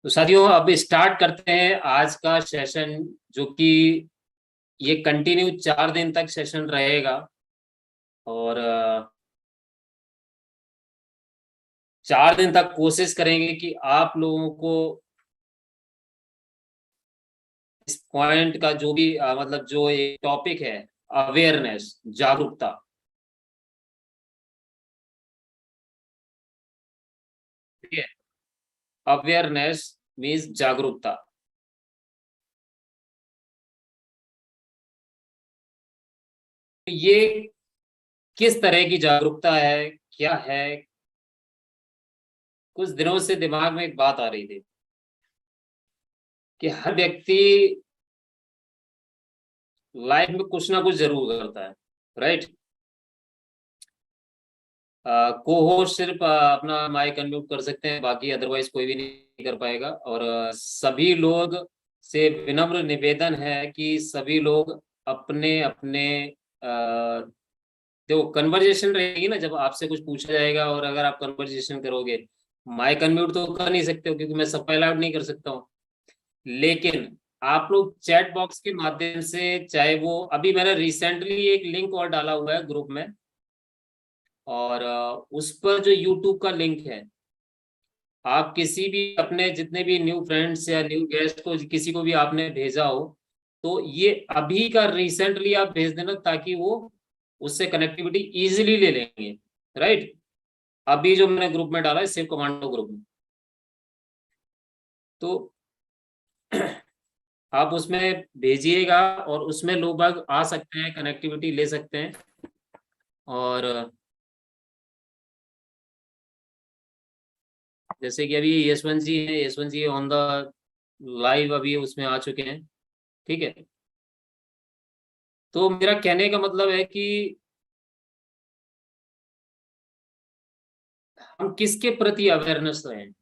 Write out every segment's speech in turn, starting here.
तो साथियों अब स्टार्ट करते हैं आज का सेशन, जो कि ये कंटिन्यू 4 दिन तक सेशन रहेगा। और 4 दिन तक कोशिश करेंगे कि आप लोगों को इस पॉइंट का जो भी मतलब जो ये टॉपिक है, अवेयरनेस, जागरूकता। ठीक है, अवेयरनेस मीन्स जागरूकता। ये किस तरह की जागरूकता है, क्या है? कुछ दिनों से दिमाग में एक बात आ रही थी कि हर व्यक्ति लाइफ में कुछ ना कुछ जरूर करता है, राइट। को होस्ट सिर्फ अपना माइक अनम्यूट कर सकते हैं, बाकी अदरवाइज कोई भी नहीं कर पाएगा। और सभी लोग से विनम्र निवेदन है कि सभी लोग अपने अपने देखो, कन्वर्जेशन रहेगी ना, जब आपसे कुछ पूछा जाएगा और अगर आप कन्वर्जेशन करोगे, माइक अनम्यूट तो कर नहीं सकते हो क्योंकि मैं सबका अलाउड नहीं कर सकता हूँ। लेकिन आप लोग चैट बॉक्स के माध्यम से, चाहे वो अभी मैंने रिसेंटली एक लिंक और डाला हुआ है ग्रुप में, और उस पर जो यूट्यूब का लिंक है, आप किसी भी अपने जितने भी न्यू फ्रेंड्स या न्यू गेस्ट को, किसी को भी आपने भेजा हो, तो ये अभी का रिसेंटली आप भेज देना ताकि वो उससे कनेक्टिविटी इजीली ले लेंगे, राइट। अभी जो मैंने ग्रुप में डाला है, सेव कमांडो ग्रुप में, तो आप उसमें भेजिएगा और उसमें लोग बाग आ सकते हैं, कनेक्टिविटी ले सकते हैं। और जैसे कि अभी यशवंत जी हैं, यशवंत जी ऑन द लाइव अभी उसमें आ चुके हैं। ठीक है, तो मेरा कहने का मतलब है कि हम किसके प्रति अवेयरनेस रहे हैं,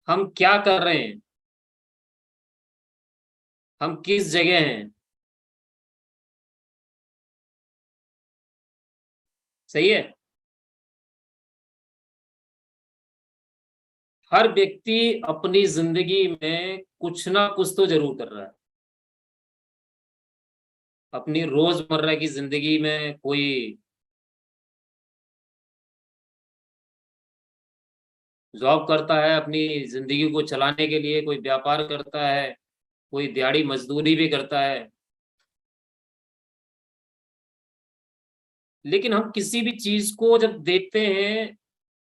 हम क्या कर रहे हैं, हम किस जगह हैं। सही है। हर व्यक्ति अपनी जिंदगी में कुछ ना कुछ तो जरूर कर रहा है। अपनी रोजमर्रा की जिंदगी में कोई जॉब करता है अपनी जिंदगी को चलाने के लिए, कोई व्यापार करता है, कोई दिहाड़ी मजदूरी भी करता है। लेकिन हम किसी भी चीज को जब देखते हैं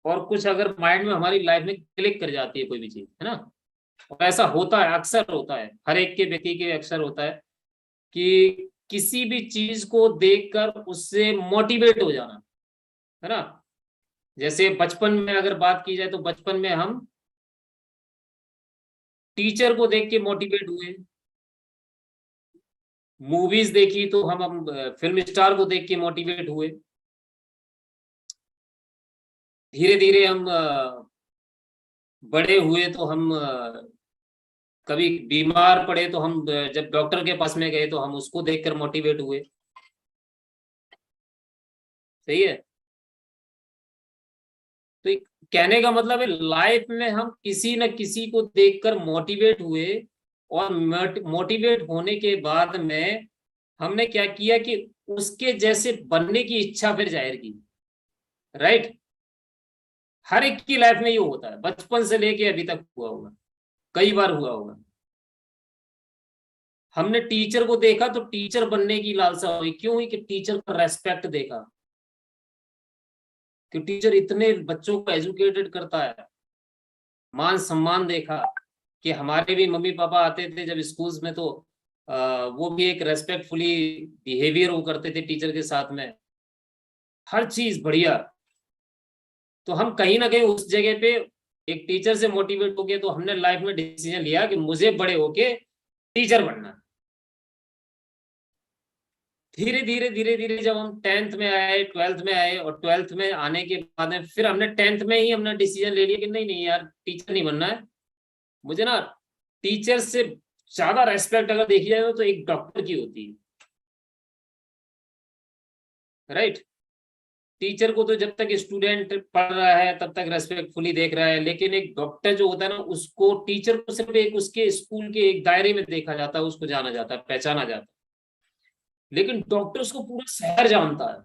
और कुछ अगर माइंड में हमारी लाइफ में क्लिक कर जाती है कोई भी चीज, है ना, और ऐसा होता है, अक्सर होता है, हर एक के व्यक्ति के अक्सर होता है कि किसी भी चीज को देखकर उससे मोटिवेट हो जाना, है ना। जैसे बचपन में अगर बात की जाए तो बचपन में हम टीचर को देख के मोटिवेट हुए, मूवीज देखी तो हम फिल्म स्टार को देख के मोटिवेट हुए। धीरे धीरे हम बड़े हुए तो हम कभी बीमार पड़े तो हम जब डॉक्टर के पास में गए तो हम उसको देखकर मोटिवेट हुए। सही है। तो कहने का मतलब है लाइफ में हम किसी न किसी को देखकर मोटिवेट हुए, और मोटिवेट होने के बाद में हमने क्या किया कि उसके जैसे बनने की इच्छा फिर जाहिर की, राइट। हर एक की लाइफ में ये होता है, बचपन से लेके अभी तक हुआ होगा, कई बार हुआ होगा। हमने टीचर को देखा तो टीचर बनने की लालसा हुई, क्यों हुई? कि टीचर का रेस्पेक्ट देखा, कि टीचर इतने बच्चों को एजुकेटेड करता है, मान सम्मान देखा। कि हमारे भी मम्मी पापा आते थे जब स्कूल्स में, तो वो भी एक रेस्पेक्टफुली बिहेवियर वो करते थे टीचर के साथ में, हर चीज बढ़िया। तो हम कहीं ना कहीं उस जगह पे एक टीचर से मोटिवेट हो गए, तो हमने लाइफ में डिसीजन लिया कि मुझे बड़े होके टीचर बनना है। धीरे धीरे धीरे धीरे जब हम 10th में आए, 12th में आए, और 12th में आने के बाद में फिर हमने 10th में ही हमने डिसीजन ले लिया कि नहीं नहीं यार, टीचर नहीं बनना है मुझे ना। टीचर से ज्यादा रेस्पेक्ट अगर देखी जाए तो एक डॉक्टर की होती है, राइट। टीचर को तो जब तक स्टूडेंट पढ़ रहा है तब तक रेस्पेक्टफुली देख रहा है, लेकिन एक डॉक्टर जो होता है ना, उसको टीचर को सिर्फ एक उसके स्कूल के एक दायरे में देखा जाता है, उसको जाना जाता है, पहचाना जाता है, लेकिन डॉक्टर उसको पूरा शहर जानता है,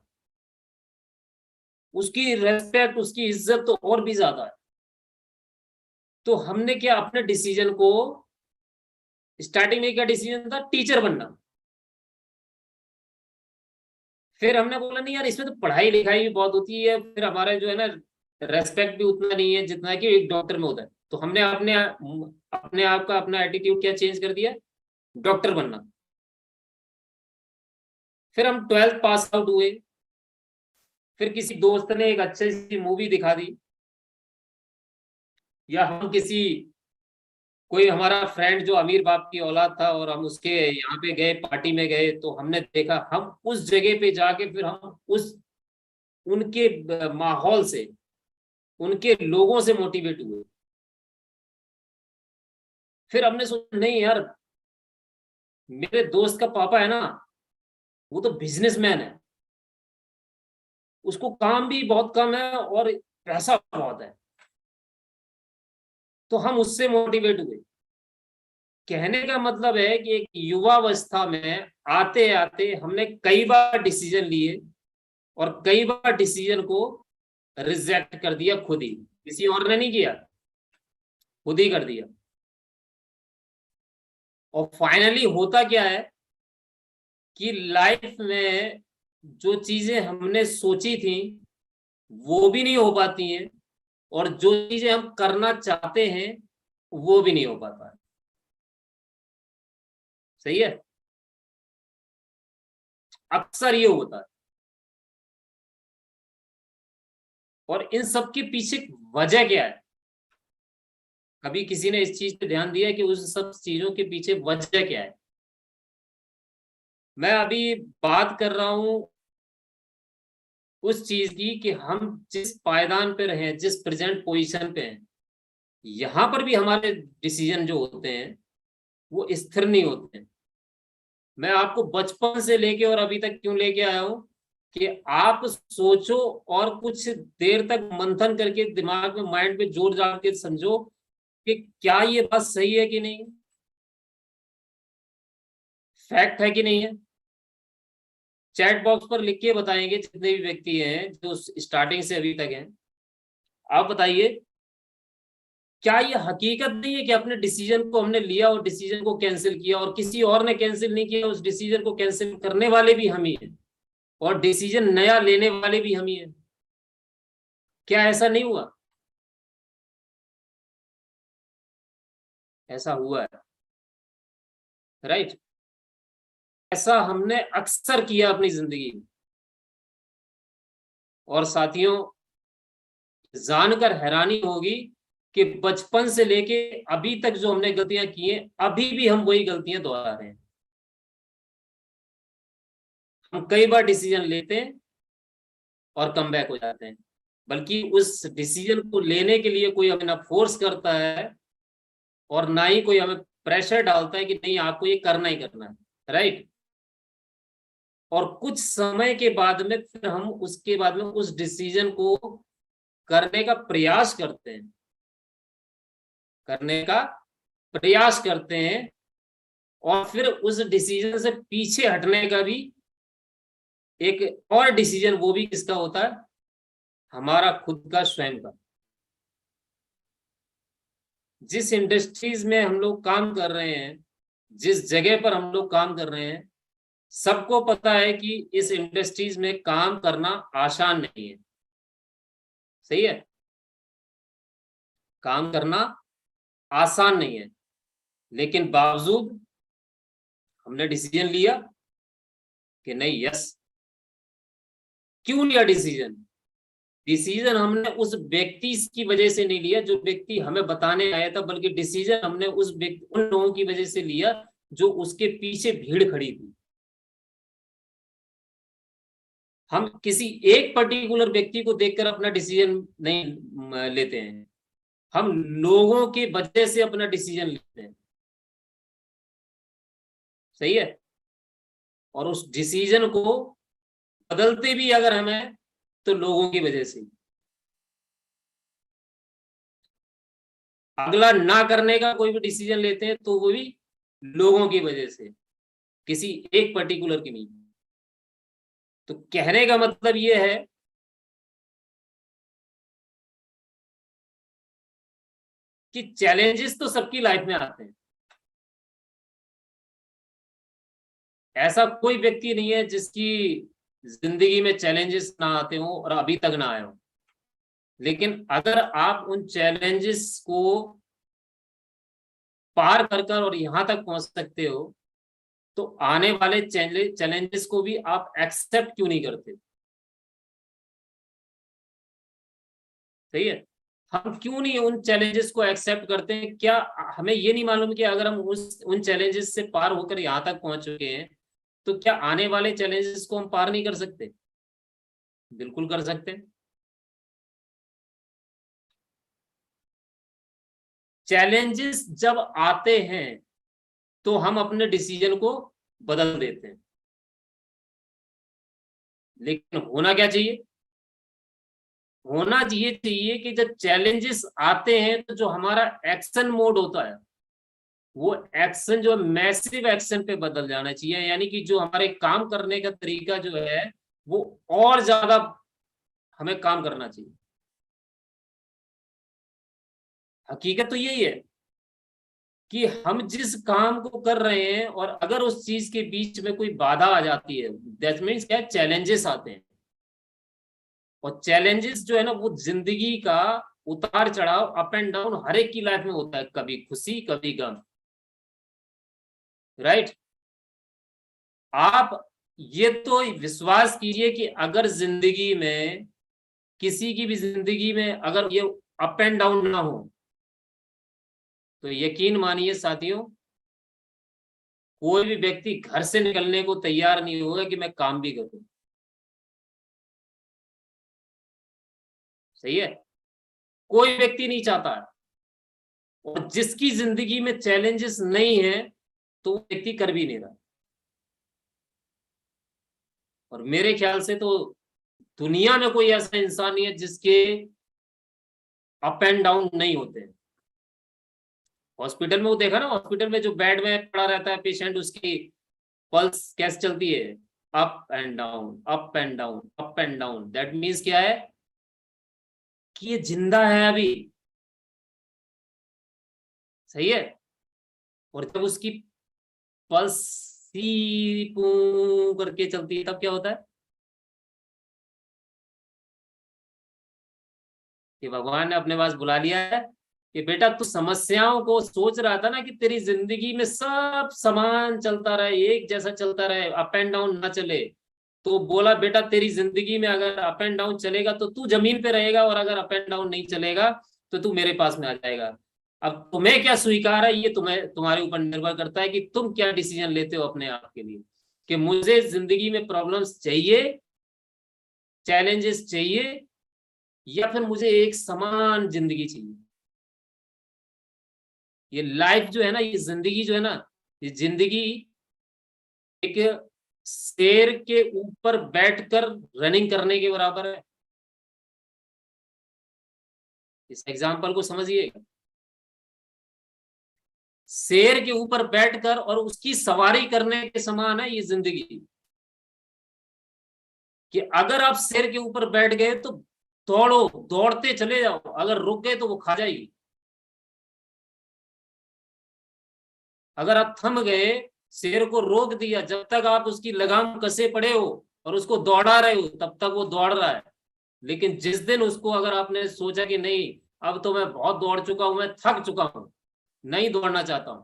उसकी रेस्पेक्ट, उसकी इज्जत तो और भी ज्यादा है। तो हमने क्या, अपने डिसीजन को, स्टार्टिंग में क्या डिसीजन था, टीचर बनना। फिर हमने बोला नहीं यार, इसमें तो पढ़ाई लिखाई भी बहुत होती है, फिर हमारा जो है ना रेस्पेक्ट भी उतना नहीं है जितना कि एक डॉक्टर में होता है। तो हमने अपने अपने आप का अपना एटीट्यूड क्या चेंज कर दिया, डॉक्टर बनना। फिर हम 12th पास आउट हुए, फिर किसी दोस्त ने एक अच्छी सी मूवी दिखा दी, या हम किसी, कोई हमारा फ्रेंड जो अमीर बाप की औलाद था और हम उसके यहाँ पे गए, पार्टी में गए, तो हमने देखा, हम उस जगह पे जाके फिर हम उस उनके माहौल से, उनके लोगों से मोटिवेट हुए। फिर हमने सोचा नहीं यार, मेरे दोस्त का पापा है ना, वो तो बिजनेसमैन है, उसको काम भी बहुत कम है और पैसा बहुत है, तो हम उससे मोटिवेट हुए। कहने का मतलब है कि एक युवावस्था में आते आते हमने कई बार डिसीजन लिए, और कई बार डिसीजन को रिजेक्ट कर दिया खुद ही, किसी और ने नहीं किया, खुद ही कर दिया। और फाइनली होता क्या है कि लाइफ में जो चीजें हमने सोची थी वो भी नहीं हो पाती हैं, और जो चीजें हम करना चाहते हैं वो भी नहीं हो पाता है। सही है, अक्सर ये होता है। और इन सब के पीछे वजह क्या है, कभी किसी ने इस चीज पे ध्यान दिया कि उस सब चीजों के पीछे वजह क्या है? मैं अभी बात कर रहा हूं उस चीज की कि हम जिस पायदान पे रहे, जिस प्रेजेंट पोजीशन पे हैं, यहां पर भी हमारे डिसीजन जो होते हैं वो स्थिर नहीं होते हैं। मैं आपको बचपन से लेके और अभी तक क्यों लेके आया हूं, कि आप सोचो और कुछ देर तक मंथन करके दिमाग में, माइंड पे जोर डाल के समझो कि क्या ये बात सही है कि नहीं, फैक्ट है कि नहीं है। चैट बॉक्स पर लिख के बताएंगे जितने भी व्यक्ति हैं जो स्टार्टिंग से अभी तक हैं, आप बताइए, क्या ये हकीकत नहीं है कि अपने डिसीजन को हमने लिया और डिसीजन को कैंसिल किया, और किसी और ने कैंसिल नहीं किया, उस डिसीजन को कैंसिल करने वाले भी हम ही हैं, और डिसीजन नया लेने वाले भी हम ही हैं। क्या ऐसा नहीं हुआ? ऐसा हुआ है, राइट। ऐसा हमने अक्सर किया अपनी जिंदगी में। और साथियों, जानकर हैरानी होगी कि बचपन से लेके अभी तक जो हमने गलतियां की हैं, अभी भी हम वही गलतियां दोहरा रहे हैं। हम कई बार डिसीजन लेते हैं और कम बैक हो जाते हैं, बल्कि उस डिसीजन को लेने के लिए कोई हमें ना फोर्स करता है, और ना ही कोई हमें प्रेशर डालता है कि नहीं आपको ये करना ही करना है, राइट। और कुछ समय के बाद में फिर हम उसके बाद में उस डिसीजन को करने का प्रयास करते हैं, करने का प्रयास करते हैं, और फिर उस डिसीजन से पीछे हटने का भी एक और डिसीजन, वो भी किसका होता है, हमारा खुद का, स्वयं का। जिस इंडस्ट्रीज में हम लोग काम कर रहे हैं, जिस जगह पर हम लोग काम कर रहे हैं, सबको पता है कि इस इंडस्ट्रीज में काम करना आसान नहीं है। सही है, काम करना आसान नहीं है, लेकिन बावजूद हमने डिसीजन लिया कि नहीं, यस। क्यों लिया डिसीजन? डिसीजन हमने उस व्यक्ति की वजह से नहीं लिया जो व्यक्ति हमें बताने आया था, बल्कि डिसीजन हमने उस व्यक्ति, उन लोगों की वजह से लिया जो उसके पीछे भीड़ खड़ी थी। हम किसी एक पर्टिकुलर व्यक्ति को देखकर अपना डिसीजन नहीं लेते हैं, हम लोगों के वजह से अपना डिसीजन लेते हैं। सही है। और उस डिसीजन को बदलते भी अगर हमें, तो लोगों की वजह से। अगला ना करने का कोई भी डिसीजन लेते हैं तो वो भी लोगों की वजह से, किसी एक पर्टिकुलर की नहीं। तो कहने का मतलब ये है कि चैलेंजेस तो सबकी लाइफ में आते हैं। ऐसा कोई व्यक्ति नहीं है जिसकी जिंदगी में चैलेंजेस ना आते हो और अभी तक ना आए हो। लेकिन अगर आप उन चैलेंजेस को पार कर कर और यहां तक पहुंच सकते हो, तो आने वाले चैलेंजेस को भी आप एक्सेप्ट क्यों नहीं करते? सही है। हम क्यों नहीं उन चैलेंजेस को एक्सेप्ट करते हैं? क्या हमें ये नहीं मालूम कि अगर हम उन चैलेंजेस से पार होकर यहां तक पहुंच चुके हैं, तो क्या आने वाले चैलेंजेस को हम पार नहीं कर सकते? बिल्कुल कर सकते हैं। चैलेंजेस जब आते हैं तो हम अपने डिसीजन को बदल देते हैं। लेकिन होना क्या चाहिए? होना ये चाहिए कि जब चैलेंजेस आते हैं तो जो हमारा एक्शन मोड होता है, वो एक्शन जो मैसिव एक्शन पे बदल जाना चाहिए। यानी कि जो हमारे काम करने का तरीका जो है, वो और ज्यादा हमें काम करना चाहिए। हकीकत तो यही है कि हम जिस काम को कर रहे हैं और अगर उस चीज के बीच में कोई बाधा आ जाती है, दैट मीन्स क्या, चैलेंजेस आते हैं। और चैलेंजेस जो है ना, वो जिंदगी का उतार चढ़ाव, अप एंड डाउन हर एक की लाइफ में होता है, कभी खुशी कभी गम। राइट। आप ये तो विश्वास कीजिए कि अगर जिंदगी में, किसी की भी जिंदगी में अगर ये अप एंड डाउन ना हो, तो यकीन मानिए साथियों, कोई भी व्यक्ति घर से निकलने को तैयार नहीं होगा कि मैं काम भी करूं। सही है। कोई व्यक्ति नहीं चाहता है। और जिसकी जिंदगी में चैलेंजेस नहीं है, तो वो व्यक्ति कर भी नहीं रहा। और मेरे ख्याल से तो दुनिया में कोई ऐसा इंसान नहीं है जिसके अप एंड डाउन नहीं होते हैं। हॉस्पिटल में वो देखा ना, हॉस्पिटल में जो बेड में पड़ा रहता है पेशेंट, उसकी पल्स कैसे चलती है? Up and down, up and down, up and down. That means क्या है? कि ये जिंदा है अभी। सही है। और जब उसकी पल्स सी पू करके चलती है, तब क्या होता है? कि भगवान ने अपने पास बुला लिया है कि बेटा, तू समस्याओं को सोच रहा था ना कि तेरी जिंदगी में सब समान चलता रहे, एक जैसा चलता रहे, अप एंड डाउन ना चले। तो बोला बेटा, तेरी जिंदगी में अगर अप एंड डाउन चलेगा तो तू जमीन पे रहेगा, और अगर अप एंड डाउन नहीं चलेगा तो तू मेरे पास में आ जाएगा। अब तुम्हें क्या स्वीकार है, ये तुम्हें, तुम्हारे ऊपर निर्भर करता है कि तुम क्या डिसीजन लेते हो अपने आप के लिए। कि मुझे जिंदगी में प्रॉब्लम्स चाहिए, चैलेंजेस चाहिए, या फिर मुझे एक समान जिंदगी चाहिए। ये लाइफ जो है ना, ये जिंदगी जो है ना, ये जिंदगी एक शेर के ऊपर बैठकर रनिंग करने के बराबर है। इस एग्जाम्पल को समझिए। शेर के ऊपर बैठकर और उसकी सवारी करने के समान है ये जिंदगी। कि अगर आप शेर के ऊपर बैठ गए तो दौड़ो, दौड़ते चले जाओ, अगर रुक गए तो वो खा जाएगी। अगर आप थम गए, शेर को रोक दिया, जब तक आप उसकी लगाम कसे पड़े हो और उसको दौड़ा रहे हो, तब तक वो दौड़ रहा है। लेकिन जिस दिन उसको, अगर आपने सोचा कि नहीं, अब तो मैं बहुत दौड़ चुका हूं, मैं थक चुका हूं, नहीं दौड़ना चाहता हूं,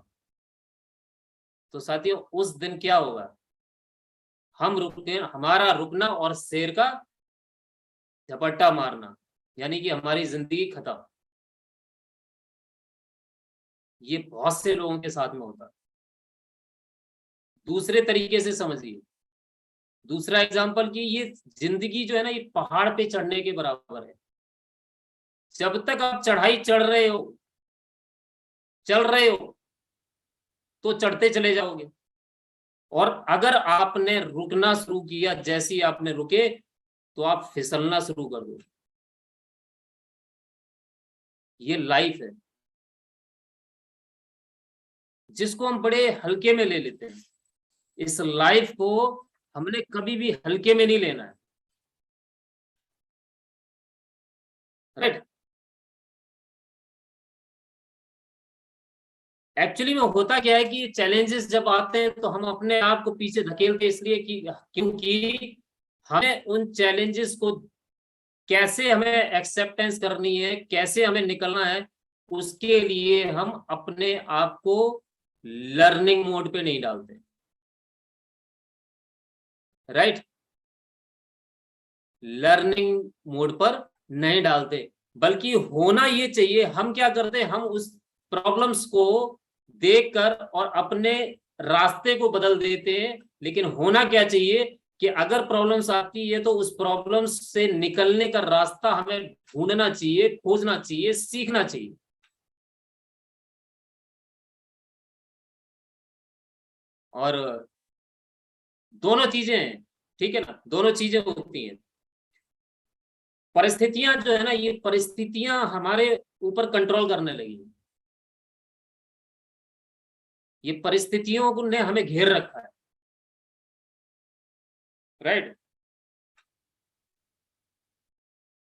तो साथियों उस दिन क्या होगा? हम रुके, हमारा रुकना और शेर का झपट्टा मारना, यानी कि हमारी जिंदगी खत्म। ये बहुत से लोगों के साथ में होता है। दूसरे तरीके से समझिए, दूसरा एग्जांपल, कि ये जिंदगी जो है ना, ये पहाड़ पे चढ़ने के बराबर है। जब तक आप चढ़ाई चढ़ रहे हो, चल रहे हो, तो चढ़ते चले जाओगे। और अगर आपने रुकना शुरू किया, जैसे ही आपने रुके, तो आप फिसलना शुरू कर दो। ये लाइफ है जिसको हम बड़े हल्के में ले लेते हैं। इस लाइफ को हमने कभी भी हल्के में नहीं लेना है, राइट। एक्चुअली में होता क्या है कि चैलेंजेस जब आते हैं तो हम अपने आप को पीछे धकेलते इसलिए कि क्योंकि हमें उन चैलेंजेस को कैसे हमें एक्सेप्टेंस करनी है, कैसे हमें निकलना है, उसके लिए हम अपने आप को लर्निंग मोड पे नहीं डालते, राइट। लर्निंग मोड पर नहीं डालते, बल्कि होना ये चाहिए। हम क्या करते हैं, हम उस प्रॉब्लम्स को देखकर और अपने रास्ते को बदल देते हैं। लेकिन होना क्या चाहिए कि अगर प्रॉब्लम्स आती है तो उस प्रॉब्लम्स से निकलने का रास्ता हमें ढूंढना चाहिए, खोजना चाहिए, सीखना चाहिए। और दोनों चीजें हैं, ठीक है ना, दोनों चीजें होती हैं। परिस्थितियां जो है ना, ये परिस्थितियां हमारे ऊपर कंट्रोल करने लगी। ये परिस्थितियों ने हमें घेर रखा है, राइट।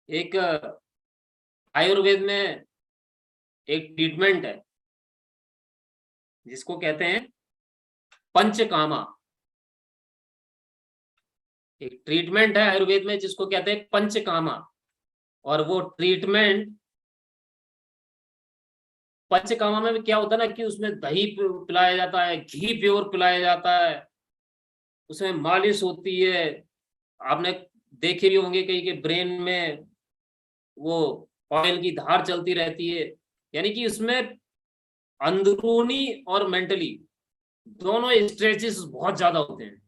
एक आयुर्वेद में एक ट्रीटमेंट है जिसको कहते हैं पंचकामा। एक ट्रीटमेंट है आयुर्वेद में जिसको कहते हैं पंचकामा। और वो ट्रीटमेंट, पंचकामा में क्या होता है ना कि उसमें दही पिलाया जाता है, घी प्योर पिलाया जाता है, उसमें मालिश होती है। आपने देखे भी होंगे कहीं के ब्रेन में वो ऑयल की धार चलती रहती है। यानी कि उसमें अंदरूनी और मेंटली दोनों स्ट्रेचेस बहुत ज्यादा होते हैं।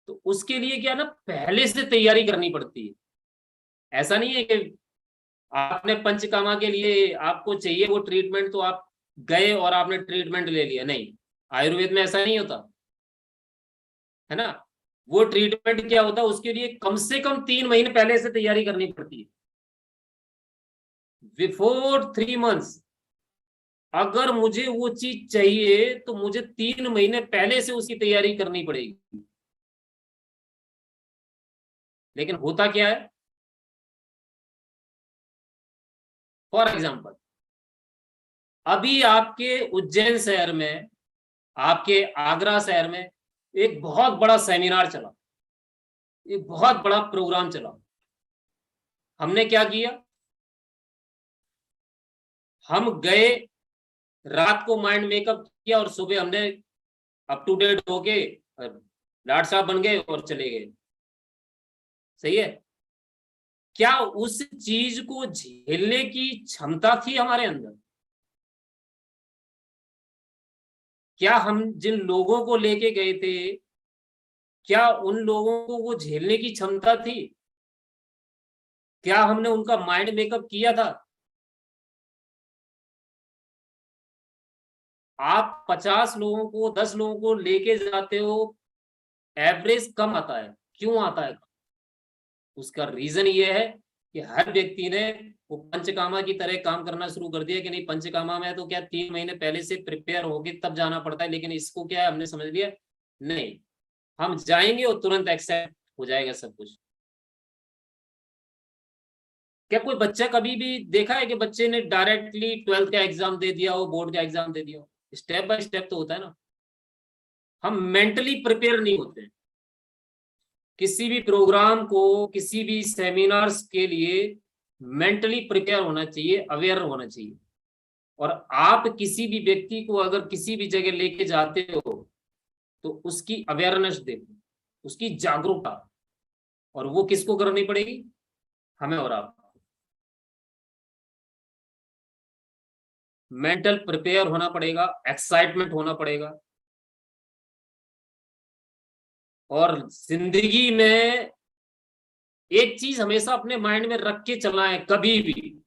तो उसके लिए क्या ना, पहले से तैयारी करनी पड़ती है। ऐसा नहीं है कि आपने पंचकामा के लिए आपको चाहिए वो ट्रीटमेंट तो आप गए और आपने ट्रीटमेंट ले लिया, नहीं। आयुर्वेद में ऐसा नहीं होता है ना। वो ट्रीटमेंट क्या होता है, उसके लिए कम से कम 3 महीने पहले से तैयारी करनी पड़ती है। बिफोर 3 मंथ्स अगर मुझे वो चीज चाहिए तो मुझे 3 महीने पहले से उसकी तैयारी करनी पड़ेगी। लेकिन होता क्या है, फॉर एग्जाम्पल अभी आपके उज्जैन शहर में, आपके आगरा शहर में एक बहुत बड़ा सेमिनार चला, एक बहुत बड़ा प्रोग्राम चला। हमने क्या किया, हम गए, रात को माइंड मेकअप किया और सुबह हमने अप टू डेट होके लाट साहब बन गए और चले गए। सही है। क्या उस चीज को झेलने की क्षमता थी हमारे अंदर? क्या हम जिन लोगों को लेके गए थे, क्या उन लोगों को वो झेलने की क्षमता थी? क्या हमने उनका माइंड मेकअप किया था? आप 50 लोगों को, 10 लोगों को लेके जाते हो, एवरेज कम आता है। क्यों आता है? उसका रीजन ये है कि हर व्यक्ति ने वो पंचकामा की तरह काम करना शुरू कर दिया कि नहीं, पंचकामा में तो क्या 3 महीने पहले से प्रिपेयर होके तब जाना पड़ता है। लेकिन इसको क्या है, हमने समझ लिया, नहीं, हम जाएंगे और तुरंत एक्सेप्ट हो जाएगा सब कुछ। क्या कोई बच्चा कभी भी देखा है कि बच्चे ने डायरेक्टली 12th का एग्जाम दे दिया हो, बोर्ड का एग्जाम दे दिया हो? स्टेप बाय स्टेप तो होता है ना। हम मेंटली प्रिपेयर नहीं होते। किसी भी प्रोग्राम को, किसी भी सेमिनार्स के लिए मेंटली प्रिपेयर होना चाहिए, अवेयर होना चाहिए। और आप किसी भी व्यक्ति को अगर किसी भी जगह लेके जाते हो तो उसकी अवेयरनेस देखो, उसकी जागरूकता। और वो किसको करनी पड़ेगी? हमें और आप। मेंटल प्रिपेयर होना पड़ेगा, एक्साइटमेंट होना पड़ेगा। और जिंदगी में एक चीज हमेशा अपने माइंड में रख के चलना है, कभी भी,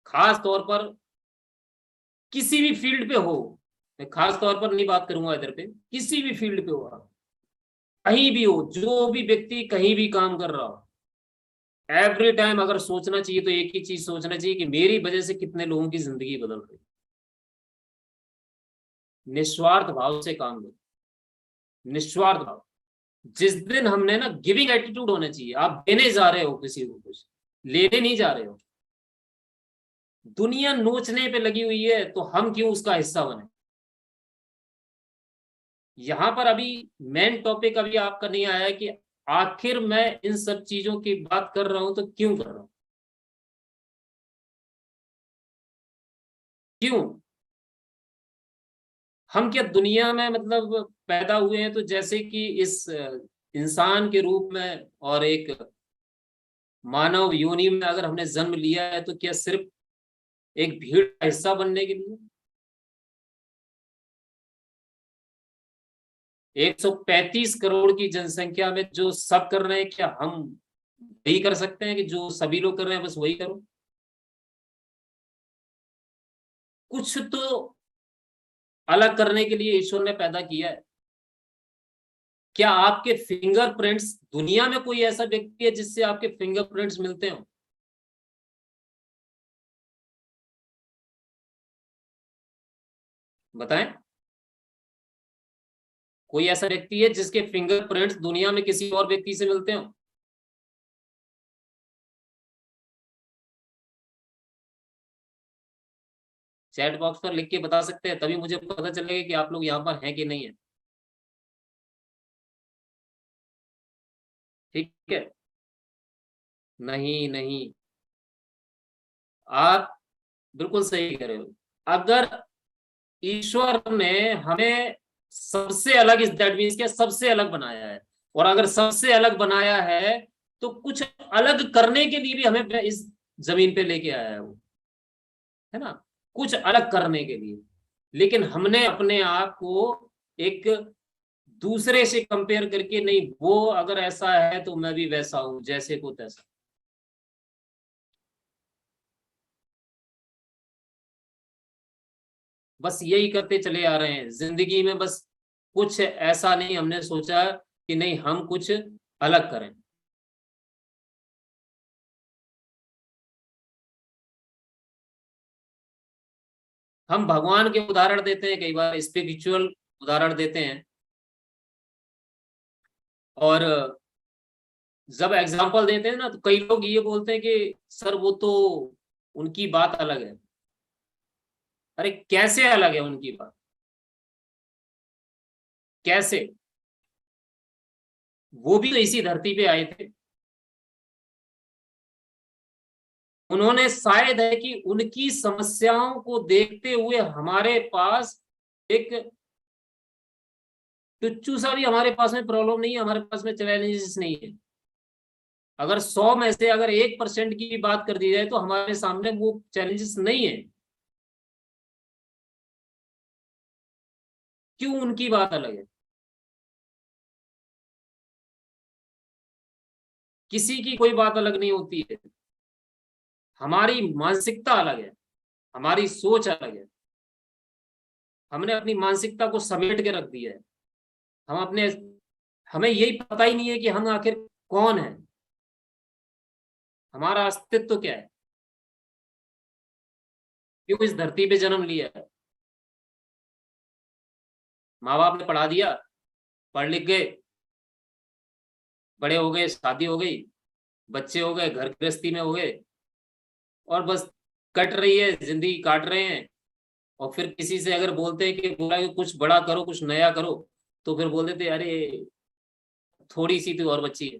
खास तौर पर किसी भी फील्ड पे हो, मैं खास तौर पर नहीं बात करूंगा इधर पे, किसी भी फील्ड पे हो आप, कहीं भी हो, जो भी व्यक्ति कहीं भी काम कर रहा हो, एवरी टाइम अगर सोचना चाहिए तो एक ही चीज सोचना चाहिए कि मेरी वजह से कितने लोगों की जिंदगी बदल रही है। निस्वार्थ भाव से काम करो, निस्वार्थ भाव। जिस दिन हमने ना, गिविंग एटीट्यूड होना चाहिए। आप देने जा रहे हो किसी को कुछ, लेने नहीं जा रहे हो। दुनिया नोचने पे लगी हुई है तो हम क्यों उसका हिस्सा बने। यहां पर अभी मेन टॉपिक अभी आपका नहीं आया कि आखिर मैं इन सब चीजों की बात कर रहा हूं तो क्यों कर रहा हूं, क्यों। हम क्या दुनिया में मतलब पैदा हुए हैं तो जैसे कि इस इंसान के रूप में और एक मानव योनि में अगर हमने जन्म लिया है तो क्या सिर्फ एक भीड़ का हिस्सा बनने के लिए। 135 करोड़ की जनसंख्या में जो सब कर रहे हैं, क्या हम वही कर सकते हैं कि जो सभी लोग कर रहे हैं बस वही करो। कुछ तो अलग करने के लिए ईश्वर ने पैदा किया है। क्या आपके फिंगरप्रिंट्स, दुनिया में कोई ऐसा व्यक्ति है जिससे आपके फिंगरप्रिंट्स मिलते हो। बताएं, कोई ऐसा व्यक्ति है जिसके फिंगरप्रिंट्स दुनिया में किसी और व्यक्ति से मिलते हो। चैट बॉक्स पर लिख के बता सकते हैं, तभी मुझे पता चलेगा कि आप लोग यहाँ पर हैं कि नहीं है। ठीक है। नहीं नहीं, आप बिल्कुल सही कह रहे हो। अगर ईश्वर ने हमें सबसे अलग, इस दैट मीन्स क्या, सबसे अलग बनाया है। और अगर सबसे अलग बनाया है तो कुछ अलग करने के लिए भी हमें इस जमीन पे लेके आया है वो, है ना, कुछ अलग करने के लिए। लेकिन हमने अपने आप को एक दूसरे से कंपेयर करके, नहीं वो अगर ऐसा है तो मैं भी वैसा हूं, जैसे को तैसा। बस यही करते चले आ रहे हैं जिंदगी में। बस कुछ ऐसा नहीं हमने सोचा कि नहीं हम कुछ अलग करें। हम भगवान के उदाहरण देते हैं, कई बार स्पिरिचुअल उदाहरण देते हैं, और जब एग्जाम्पल देते हैं ना तो कई लोग ये बोलते हैं कि सर वो तो उनकी बात अलग है। अरे कैसे अलग है उनकी बात, कैसे। वो भी तो इसी धरती पे आए थे। उन्होंने, शायद है कि उनकी समस्याओं को देखते हुए हमारे पास एक टुच्चू सा भी हमारे पास में प्रॉब्लम नहीं है, हमारे पास में चैलेंजेस नहीं है। अगर 100 में से अगर 1% की भी बात कर दी जाए तो हमारे सामने वो चैलेंजेस नहीं है। क्यों उनकी बात अलग है। किसी की कोई बात अलग नहीं होती है। हमारी मानसिकता अलग है, हमारी सोच अलग है। हमने अपनी मानसिकता को समेट के रख दिया है। हम अपने, हमें यही पता ही नहीं है कि हम आखिर कौन है, हमारा अस्तित्व क्या है, क्यों इस धरती पे जन्म लिया है। माँ बाप ने पढ़ा दिया, पढ़ लिख गए, बड़े हो गए, शादी हो गई, बच्चे हो गए, घर गृहस्थी में हो गए, और बस कट रही है जिंदगी, काट रहे हैं। और फिर किसी से अगर बोलते हैं कि बोला कि कुछ बड़ा करो, कुछ नया करो, तो फिर बोल देते अरे थोड़ी सी तो और बच्ची है।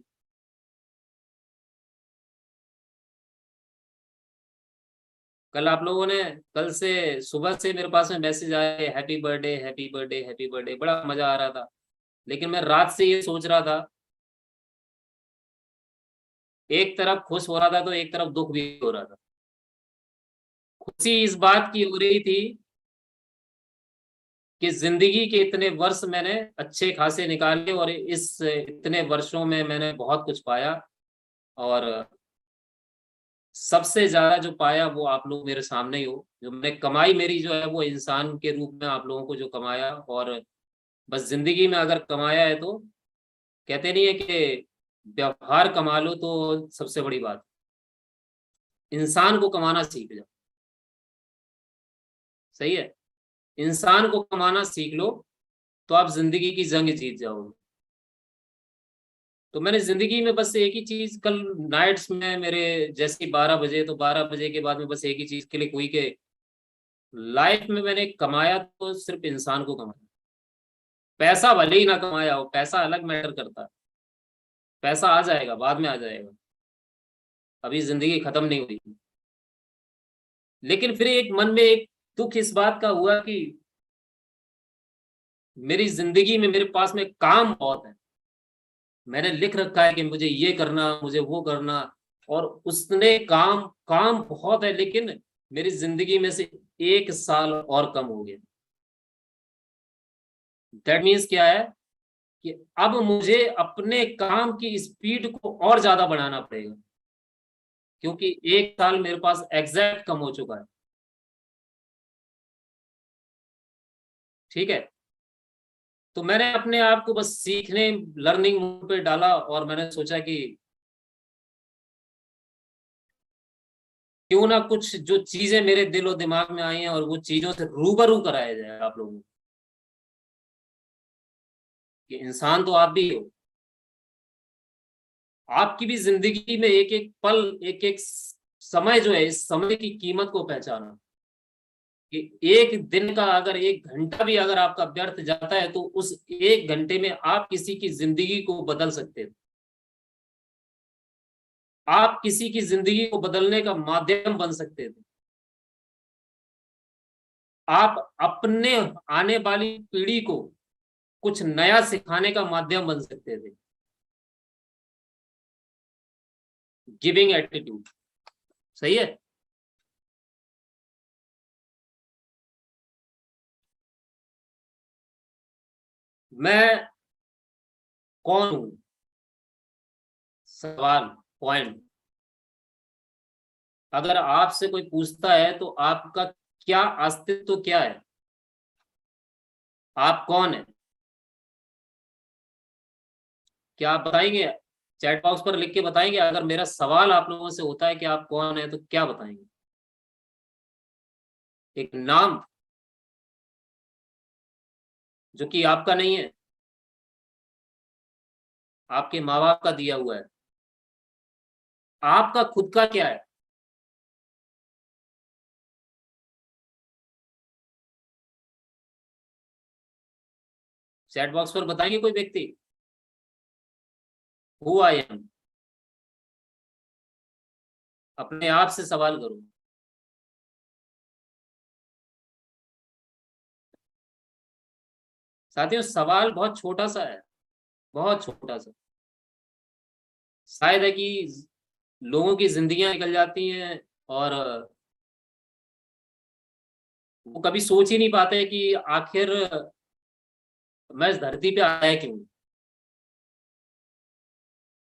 कल आप लोगों ने, कल से सुबह से मेरे पास में मैसेज आए, happy birthday happy birthday happy birthday, बड़ा मजा आ रहा था। लेकिन मैं रात से ये सोच रहा था, एक तरफ खुश हो रहा था तो एक तरफ दुख भी हो रहा था। खुशी इस बात की हो रही थी कि जिंदगी के इतने वर्ष मैंने अच्छे खासे निकाले, और इस इतने वर्षों में मैंने बहुत कुछ पाया। और सबसे ज्यादा जो पाया वो आप लोग मेरे सामने ही हो। जो मैंने कमाई मेरी जो है वो इंसान के रूप में आप लोगों को जो कमाया, और बस जिंदगी में अगर कमाया है तो कहते नहीं है कि व्यवहार कमा लो तो सबसे बड़ी बात, इंसान को कमाना सीख जाओ। सही है, इंसान को कमाना सीख लो तो आप जिंदगी की जंग जीत जाओगे। तो मैंने जिंदगी में बस एक ही चीज, कल नाइट्स में मेरे जैसे 12 बजे, तो 12 बजे के बाद में बस एक ही चीज क्लिक हुई कि लाइफ में मैंने कमाया तो सिर्फ इंसान को कमाया। पैसा भले ही ना कमाया हो, पैसा अलग मैटर करता है, पैसा आ जाएगा, बाद में आ जाएगा, अभी जिंदगी खत्म नहीं हुई। लेकिन फिर एक मन में एक दुख इस बात का हुआ कि मेरी जिंदगी में मेरे पास में काम बहुत है, मैंने लिख रखा है कि मुझे ये करना, मुझे वो करना, और उसने काम काम बहुत है, लेकिन मेरी जिंदगी में से 1 साल और कम हो गया। दैट मीन्स क्या है कि अब मुझे अपने काम की स्पीड को और ज्यादा बढ़ाना पड़ेगा, क्योंकि 1 साल मेरे पास एग्जैक्ट कम हो चुका है। ठीक है, तो मैंने अपने आप को बस सीखने, लर्निंग मोड पे डाला, और मैंने सोचा कि क्यों ना कुछ जो चीजें मेरे दिल और दिमाग में आई हैं और वो चीजों से रूबरू कराया जाए आप लोगों को, कि इंसान तो आप भी हो, आपकी भी जिंदगी में एक एक पल, एक एक समय जो है, इस समय की कीमत को पहचाना, कि एक दिन का अगर 1 घंटा भी अगर आपका व्यर्थ जाता है तो उस 1 घंटे में आप किसी की जिंदगी को बदल सकते हो, आप किसी की जिंदगी को बदलने का माध्यम बन सकते थे, आप अपने आने वाली पीढ़ी को कुछ नया सिखाने का माध्यम बन सकते थे। Giving attitude. सही है। मैं कौन हूं, सवाल, पॉइंट। अगर आपसे कोई पूछता है तो आपका क्या अस्तित्व क्या है, आप कौन है, क्या आप बताएंगे? चैट बॉक्स पर लिख के बताएंगे। अगर मेरा सवाल आप लोगों से होता है कि आप कौन है, तो क्या बताएंगे? एक नाम जो कि आपका नहीं है, आपके माँ बाप का दिया हुआ है। आपका खुद का क्या है? चैट बॉक्स पर बताएंगे कोई व्यक्ति? Who I am. अपने आप से सवाल करो। साथियों, सवाल बहुत छोटा सा है, बहुत छोटा सा। शायद है कि लोगों की जिंदगियां निकल जाती हैं और वो कभी सोच ही नहीं पाते कि आखिर मैं इस धरती पे आया क्यों,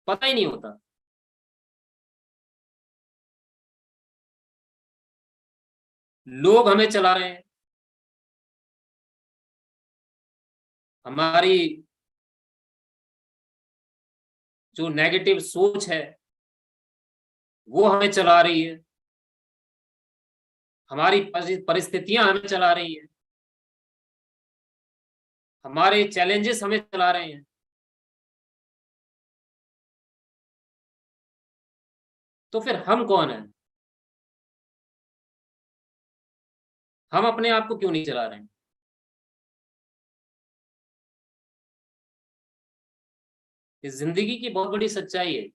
पता ही नहीं होता। लोग हमें चला रहे हैं, हमारी जो नेगेटिव सोच है वो हमें चला रही है, हमारी परिस्थितियां हमें चला रही हैं, हमारे चैलेंजेस हमें चला रहे हैं। तो फिर हम कौन है? हम अपने आप को क्यों नहीं चला रहे हैं? इस जिंदगी की बहुत बड़ी सच्चाई है।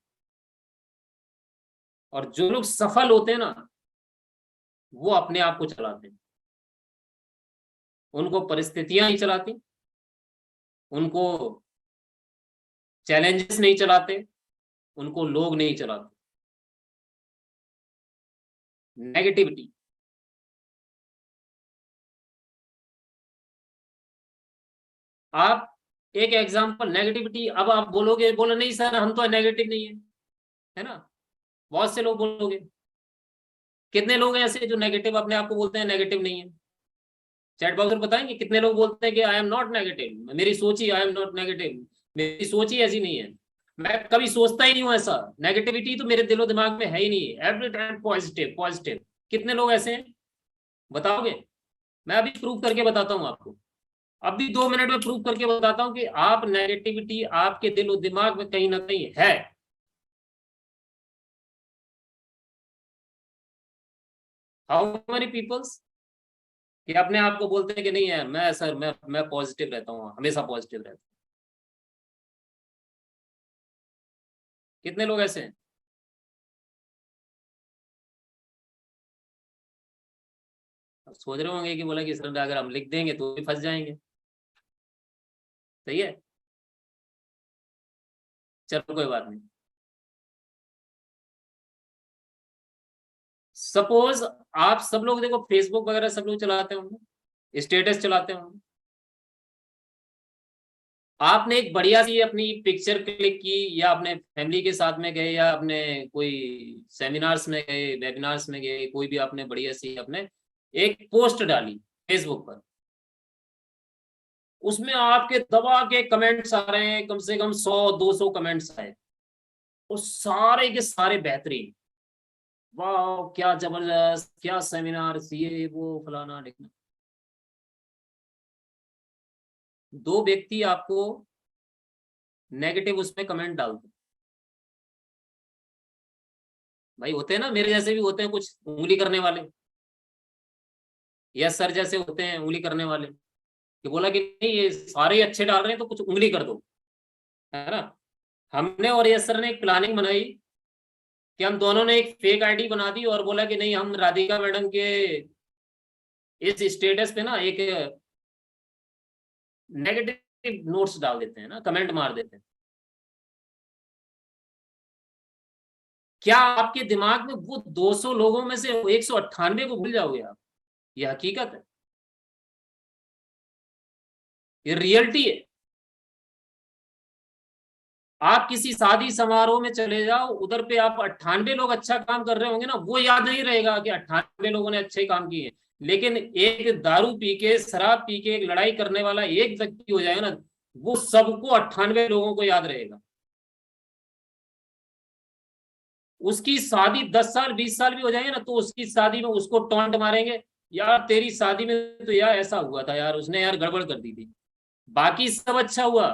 और जो लोग सफल होते हैं ना, वो अपने आप को चलाते हैं, उनको परिस्थितियां नहीं चलाती, उनको चैलेंजेस नहीं चलाते, उनको लोग नहीं चलाते। नेगेटिविटी। आप एक एग्जांपल, नेगेटिविटी, अब आप बोलोगे, बोलो नहीं सर हम तो नेगेटिव नहीं है ना? बहुत से लोग बोलोगे, कितने लोग हैं ऐसे जो नेगेटिव अपने आप को बोलते हैं नेगेटिव नहीं है? चैट बॉक्स में बताएंगे कितने लोग बोलते हैं कि आई एम नॉट नेगेटिव, मेरी सोच ही आई एम नॉट नेगेटिव, मेरी सोच ही ऐसी नहीं है, मैं कभी सोचता ही नहीं हूं ऐसा। नेगेटिविटी तो मेरे दिलो दिमाग में है ही नहीं, एवरी टाइम पॉजिटिव पॉजिटिव। कितने लोग ऐसे हैं बताओगे? मैं अभी प्रूव करके बताता हूँ आपको, अभी 2 मिनट में प्रूव करके बताता हूँ कि आप नेगेटिविटी आपके दिलो दिमाग में कहीं ना कहीं है। हाउ मेनी पीपल्स कि अपने आप को बोलते हैं कि नहीं है, मैं सर मैं पॉजिटिव रहता हूँ, हमेशा पॉजिटिव रहता हूँ। कितने लोग ऐसे हैं? अब सोच रहे होंगे कि बोला कि सर अगर हम लिख देंगे तो भी फंस जाएंगे। सही है, चलो कोई बात नहीं। सपोज आप सब लोग देखो फेसबुक वगैरह सब लोग चलाते होंगे, स्टेटस चलाते होंगे। आपने एक बढ़िया सी अपनी पिक्चर क्लिक की, या अपने फैमिली के साथ में गए, या अपने कोई सेमिनार्स में गए, वेबिनार्स में गए, कोई भी आपने बढ़िया सी अपने एक पोस्ट डाली फेसबुक पर, उसमें आपके दबा के कमेंट्स आ रहे हैं, कम से कम 100-200 कमेंट्स आए, और सारे के सारे बेहतरीन, वाह क्या जबरदस्त, क्या सेमिनार, ये वो फलाना ढिकना। दो व्यक्ति आपको नेगेटिव उसमें कमेंट डालते हैं, भाई होते हैं ना, मेरे जैसे भी होते हैं कुछ उंगली करने वाले, या सर जैसे होते हैं उंगली करने वाले, कि बोला कि नहीं ये सारे ही अच्छे डाल रहे हैं तो कुछ उंगली कर दो, है ना। हमने और यस सर ने एक प्लानिंग बनाई कि हम दोनों ने एक फेक आईडी बना दी, और बोला कि नहीं हम राधिका मैडम के इस स्टेटस पे ना एक नेगेटिव नोट्स डाल देते हैं ना, कमेंट मार देते हैं। क्या आपके दिमाग में वो 200 लोगों में से 198 को भूल जाओगे आप? ये हकीकत है, ये रियलिटी है। आप किसी शादी समारोह में चले जाओ, उधर पे आप 98 लोग अच्छा काम कर रहे होंगे ना, वो याद नहीं रहेगा कि 98 लोगों ने अच्छे काम किए। लेकिन एक दारू पी के, शराब पी के एक लड़ाई करने वाला एक व्यक्ति हो जाएगा ना, वो सबको 98 लोगों को याद रहेगा। उसकी शादी 10 साल 20 साल भी हो जाएंगे ना, तो उसकी शादी में उसको टॉन्ट मारेंगे, यार तेरी शादी में तो यार ऐसा हुआ था यार, उसने यार गड़बड़ कर दी थी, बाकी सब अच्छा हुआ।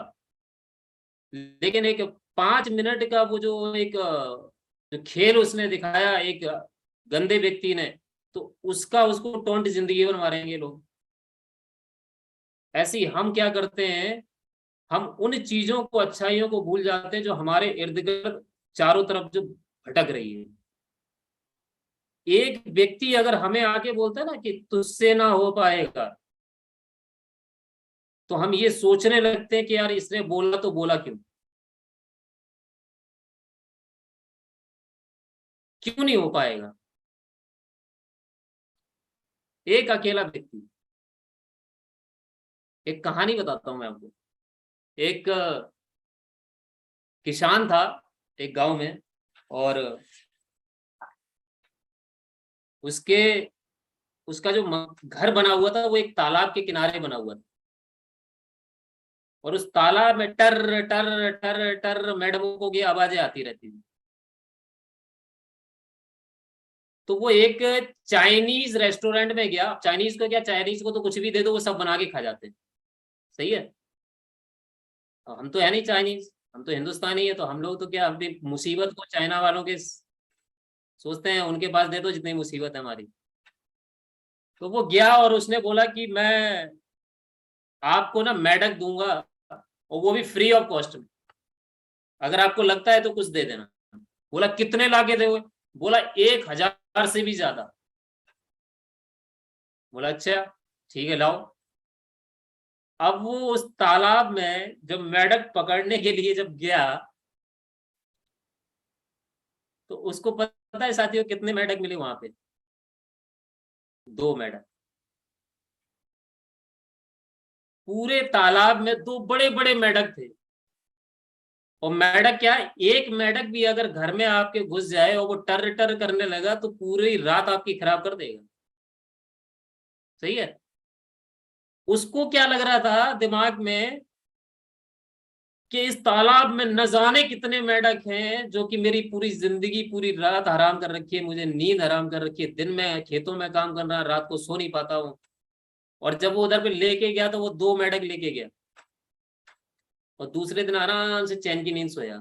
लेकिन एक 5 मिनट का वो जो एक जो खेल उसने दिखाया एक गंदे व्यक्ति ने, तो उसका उसको टोंट जिंदगी भर मारेंगे लोग। ऐसे ही हम क्या करते हैं, हम उन चीजों को, अच्छाइयों को भूल जाते हैं जो हमारे इर्द गिर्द चारों तरफ जो भटक रही है। एक व्यक्ति अगर हमें आके बोलता है ना कि तुझसे ना हो पाएगा, तो हम ये सोचने लगते हैं कि यार इसने बोला तो बोला क्यों, क्यों नहीं हो पाएगा। एक अकेला व्यक्ति, एक कहानी बताता हूं मैं आपको। एक किसान था एक गांव में, और उसके उसका जो घर बना हुआ था वो एक तालाब के किनारे बना हुआ था, और उस तालाब में टर टर टर टर मैडमों को की आवाजें आती रहती थी। तो वो एक चाइनीज रेस्टोरेंट में गया। चाइनीज को क्या, चाइनीज को तो कुछ भी दे दो वो सब बना के खा जाते हैं, सही है। और हम तो है नहीं चाइनीज, हम तो हिंदुस्तानी है, तो हम लोग तो क्या अपनी मुसीबत को चाइना वालों के सोचते हैं उनके पास दे दो जितनी मुसीबत है हमारी। तो वो गया और उसने बोला कि मैं आपको ना मेढक दूंगा, और वो भी फ्री ऑफ कॉस्ट में, अगर आपको लगता है तो कुछ दे देना। बोला कितने लाके दोगे? बोला 1,000 से भी ज्यादा। बोला अच्छा ठीक है लाओ। अब वो उस तालाब में जब मेढक पकड़ने के लिए जब गया, तो उसको पता है साथियों कितने मेढक मिले वहां पे? 2 मेढक। पूरे तालाब में 2 बड़े बड़े मेढक थे। और मेढक क्या है, एक मेढक भी अगर घर में आपके घुस जाए और वो टर टर करने लगा तो पूरी रात आपकी खराब कर देगा, सही है। उसको क्या लग रहा था दिमाग में कि इस तालाब में न जाने कितने मेंढक हैं जो कि मेरी पूरी जिंदगी पूरी रात हराम कर रखी है, मुझे नींद हराम कर रखी है। दिन में खेतों में काम कर रहा, रात को सो नहीं पाता हूँ। और जब वो उधर पे लेके गया तो वो 2 मेंढक लेके गया और दूसरे दिन आराम से चैन की नींद सोया।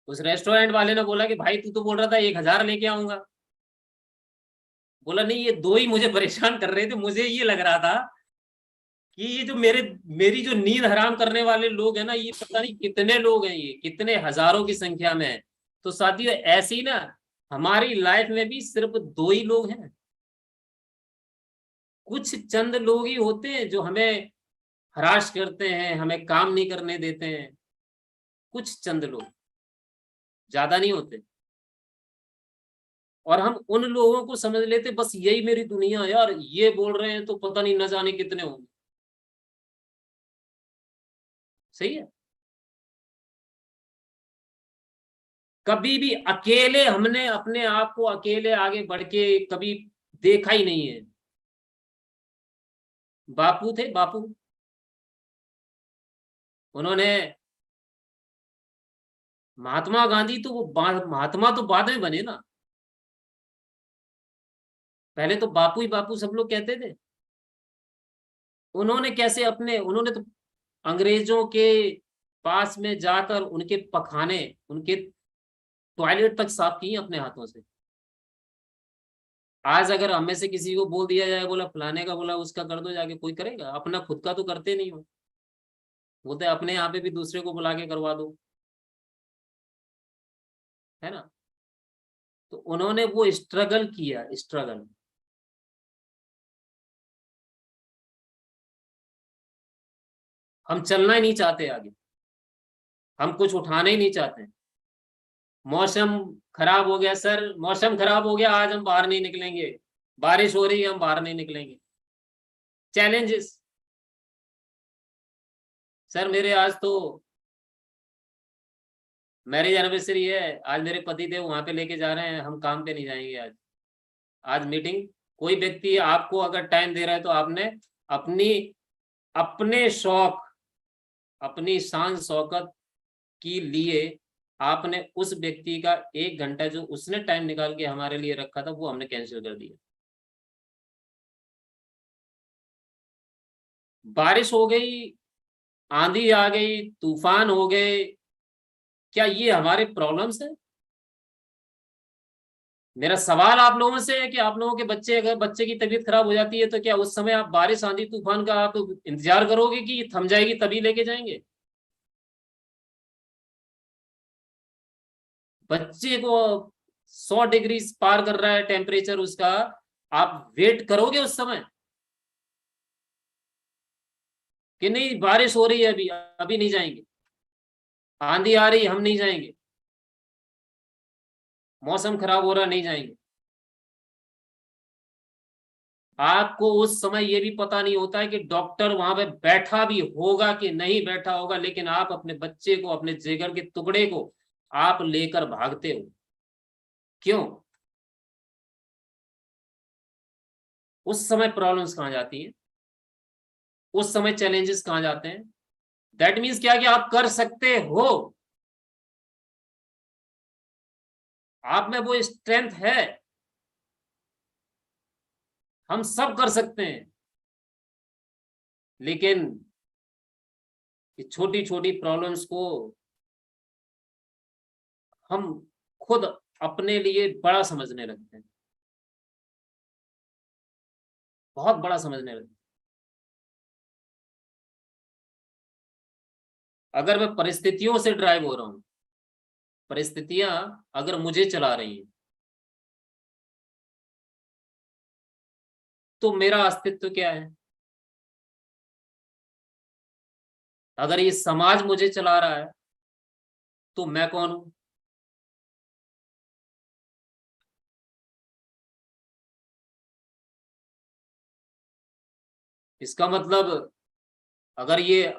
उस रेस्टोरेंट वाले ने बोला कि भाई तू तो बोल रहा था 1,000 लेके आऊंगा। बोला नहीं, ये 2 ही मुझे परेशान कर रहे थे, मुझे ये लग रहा था कि ये जो मेरी जो नींद हराम करने वाले लोग हैं ना, ये पता नहीं कितने लोग हैं, ये कितने हजारों की संख्या में है। तो साथियों ऐसी ना हमारी लाइफ में भी सिर्फ 2 ही लोग हैं। कुछ चंद लोग ही होते हैं जो हमें हराश करते हैं, हमें काम नहीं करने देते हैं। कुछ चंद लोग, ज्यादा नहीं होते। और हम उन लोगों को समझ लेते बस यही मेरी दुनिया है यार, ये बोल रहे हैं तो पता नहीं न जाने कितने होंगे। सही है। कभी भी अकेले हमने अपने आप को अकेले आगे बढ़ के कभी देखा ही नहीं है। बापू थे, बापू, उन्होंने, महात्मा गांधी तो वो महात्मा तो बाद में बने ना, पहले तो बापू ही बापू सब लोग कहते थे। उन्होंने कैसे अपने, उन्होंने तो अंग्रेजों के पास में जाकर उनके पखाने, उनके टॉयलेट तक साफ किए अपने हाथों से। आज अगर हमें से किसी को बोल दिया जाए, बोला फलाने का बोला उसका कर दो जाके, कोई करेगा? अपना खुद का तो करते नहीं हो। बोलते अपने यहाँ पे भी दूसरे को बुला के करवा दो, है ना। तो उन्होंने वो स्ट्रगल किया, स्ट्रगल। हम चलना ही नहीं चाहते आगे, हम कुछ उठाना ही नहीं चाहते। मौसम खराब हो गया सर, मौसम खराब हो गया, आज हम बाहर नहीं निकलेंगे। बारिश हो रही है, हम बाहर नहीं निकलेंगे। चैलेंजेस। सर मेरे आज तो मैरिज एनिवर्सरी है, आज मेरे पति देव वहां पे लेके जा रहे हैं, हम काम पे नहीं जाएंगे आज। आज मीटिंग। कोई व्यक्ति आपको अगर टाइम दे रहा है तो आपने अपनी, अपने शौक, अपनी शान शौकत के लिए आपने उस व्यक्ति का 1 घंटा जो उसने टाइम निकाल के हमारे लिए रखा था वो हमने कैंसिल कर दिया। बारिश हो गई, आंधी आ गई, तूफान हो गए, क्या ये हमारे प्रॉब्लम्स है? मेरा सवाल आप लोगों से है कि आप लोगों के बच्चे, अगर बच्चे की तबीयत खराब हो जाती है तो क्या उस समय आप बारिश आंधी तूफान का आप इंतजार करोगे कि ये थम जाएगी तभी लेके जाएंगे? बच्चे को 100 डिग्री पार कर रहा है टेम्परेचर उसका, आप वेट करोगे उस समय कि नहीं बारिश हो रही है अभी, अभी नहीं जाएंगे, आंधी आ रही हम नहीं जाएंगे, मौसम खराब हो रहा नहीं जाएंगे? आपको उस समय ये भी पता नहीं होता है कि डॉक्टर वहां पे बैठा भी होगा कि नहीं बैठा होगा, लेकिन आप अपने बच्चे को, अपने जिगर के टुकड़े को आप लेकर भागते हो। क्यों? उस समय प्रॉब्लम्स कहां जाती है, उस समय चैलेंजेस कहां जाते हैं? दैट मीन्स क्या कि आप कर सकते हो, आप में वो स्ट्रेंथ है, हम सब कर सकते हैं। लेकिन छोटी छोटी प्रॉब्लम्स को हम खुद अपने लिए बड़ा समझने लगते हैं, बहुत बड़ा समझने लगते हैं। अगर मैं परिस्थितियों से ड्राइव हो रहा हूं, परिस्थितियां अगर मुझे चला रही हैं, तो मेरा अस्तित्व क्या है? अगर ये समाज मुझे चला रहा है तो मैं कौन हूं? इसका मतलब अगर ये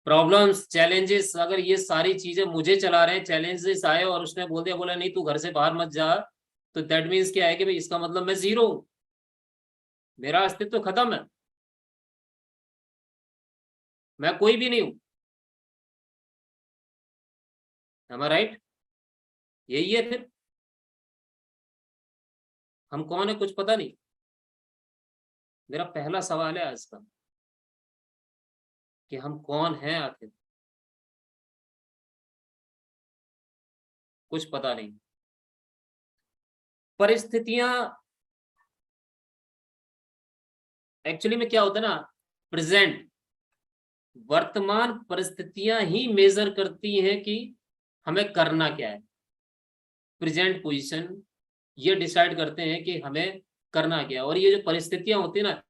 प्रॉब्लम्स, चैलेंजेस, अगर ये सारी चीजें मुझे चला रहे हैं, चैलेंजेस आए और उसने बोल दिया, बोला नहीं तू घर से बाहर मत जा, तो दैट मीन्स क्या है कि भाई इसका मतलब मैं जीरो हूं, मेरा अस्तित्व खत्म है। मैं कोई भी नहीं हूं। am I right? यही है फिर, हम कौन है कुछ पता नहीं। मेरा पहला सवाल है आज का कि हम कौन हैं आखिर, कुछ पता नहीं। परिस्थितियां एक्चुअली में क्या होता है ना, प्रेजेंट, वर्तमान परिस्थितियां ही मेजर करती हैं कि हमें करना क्या है। प्रेजेंट पोजीशन ये डिसाइड करते हैं कि हमें करना क्या है। और ये जो परिस्थितियां होती है ना,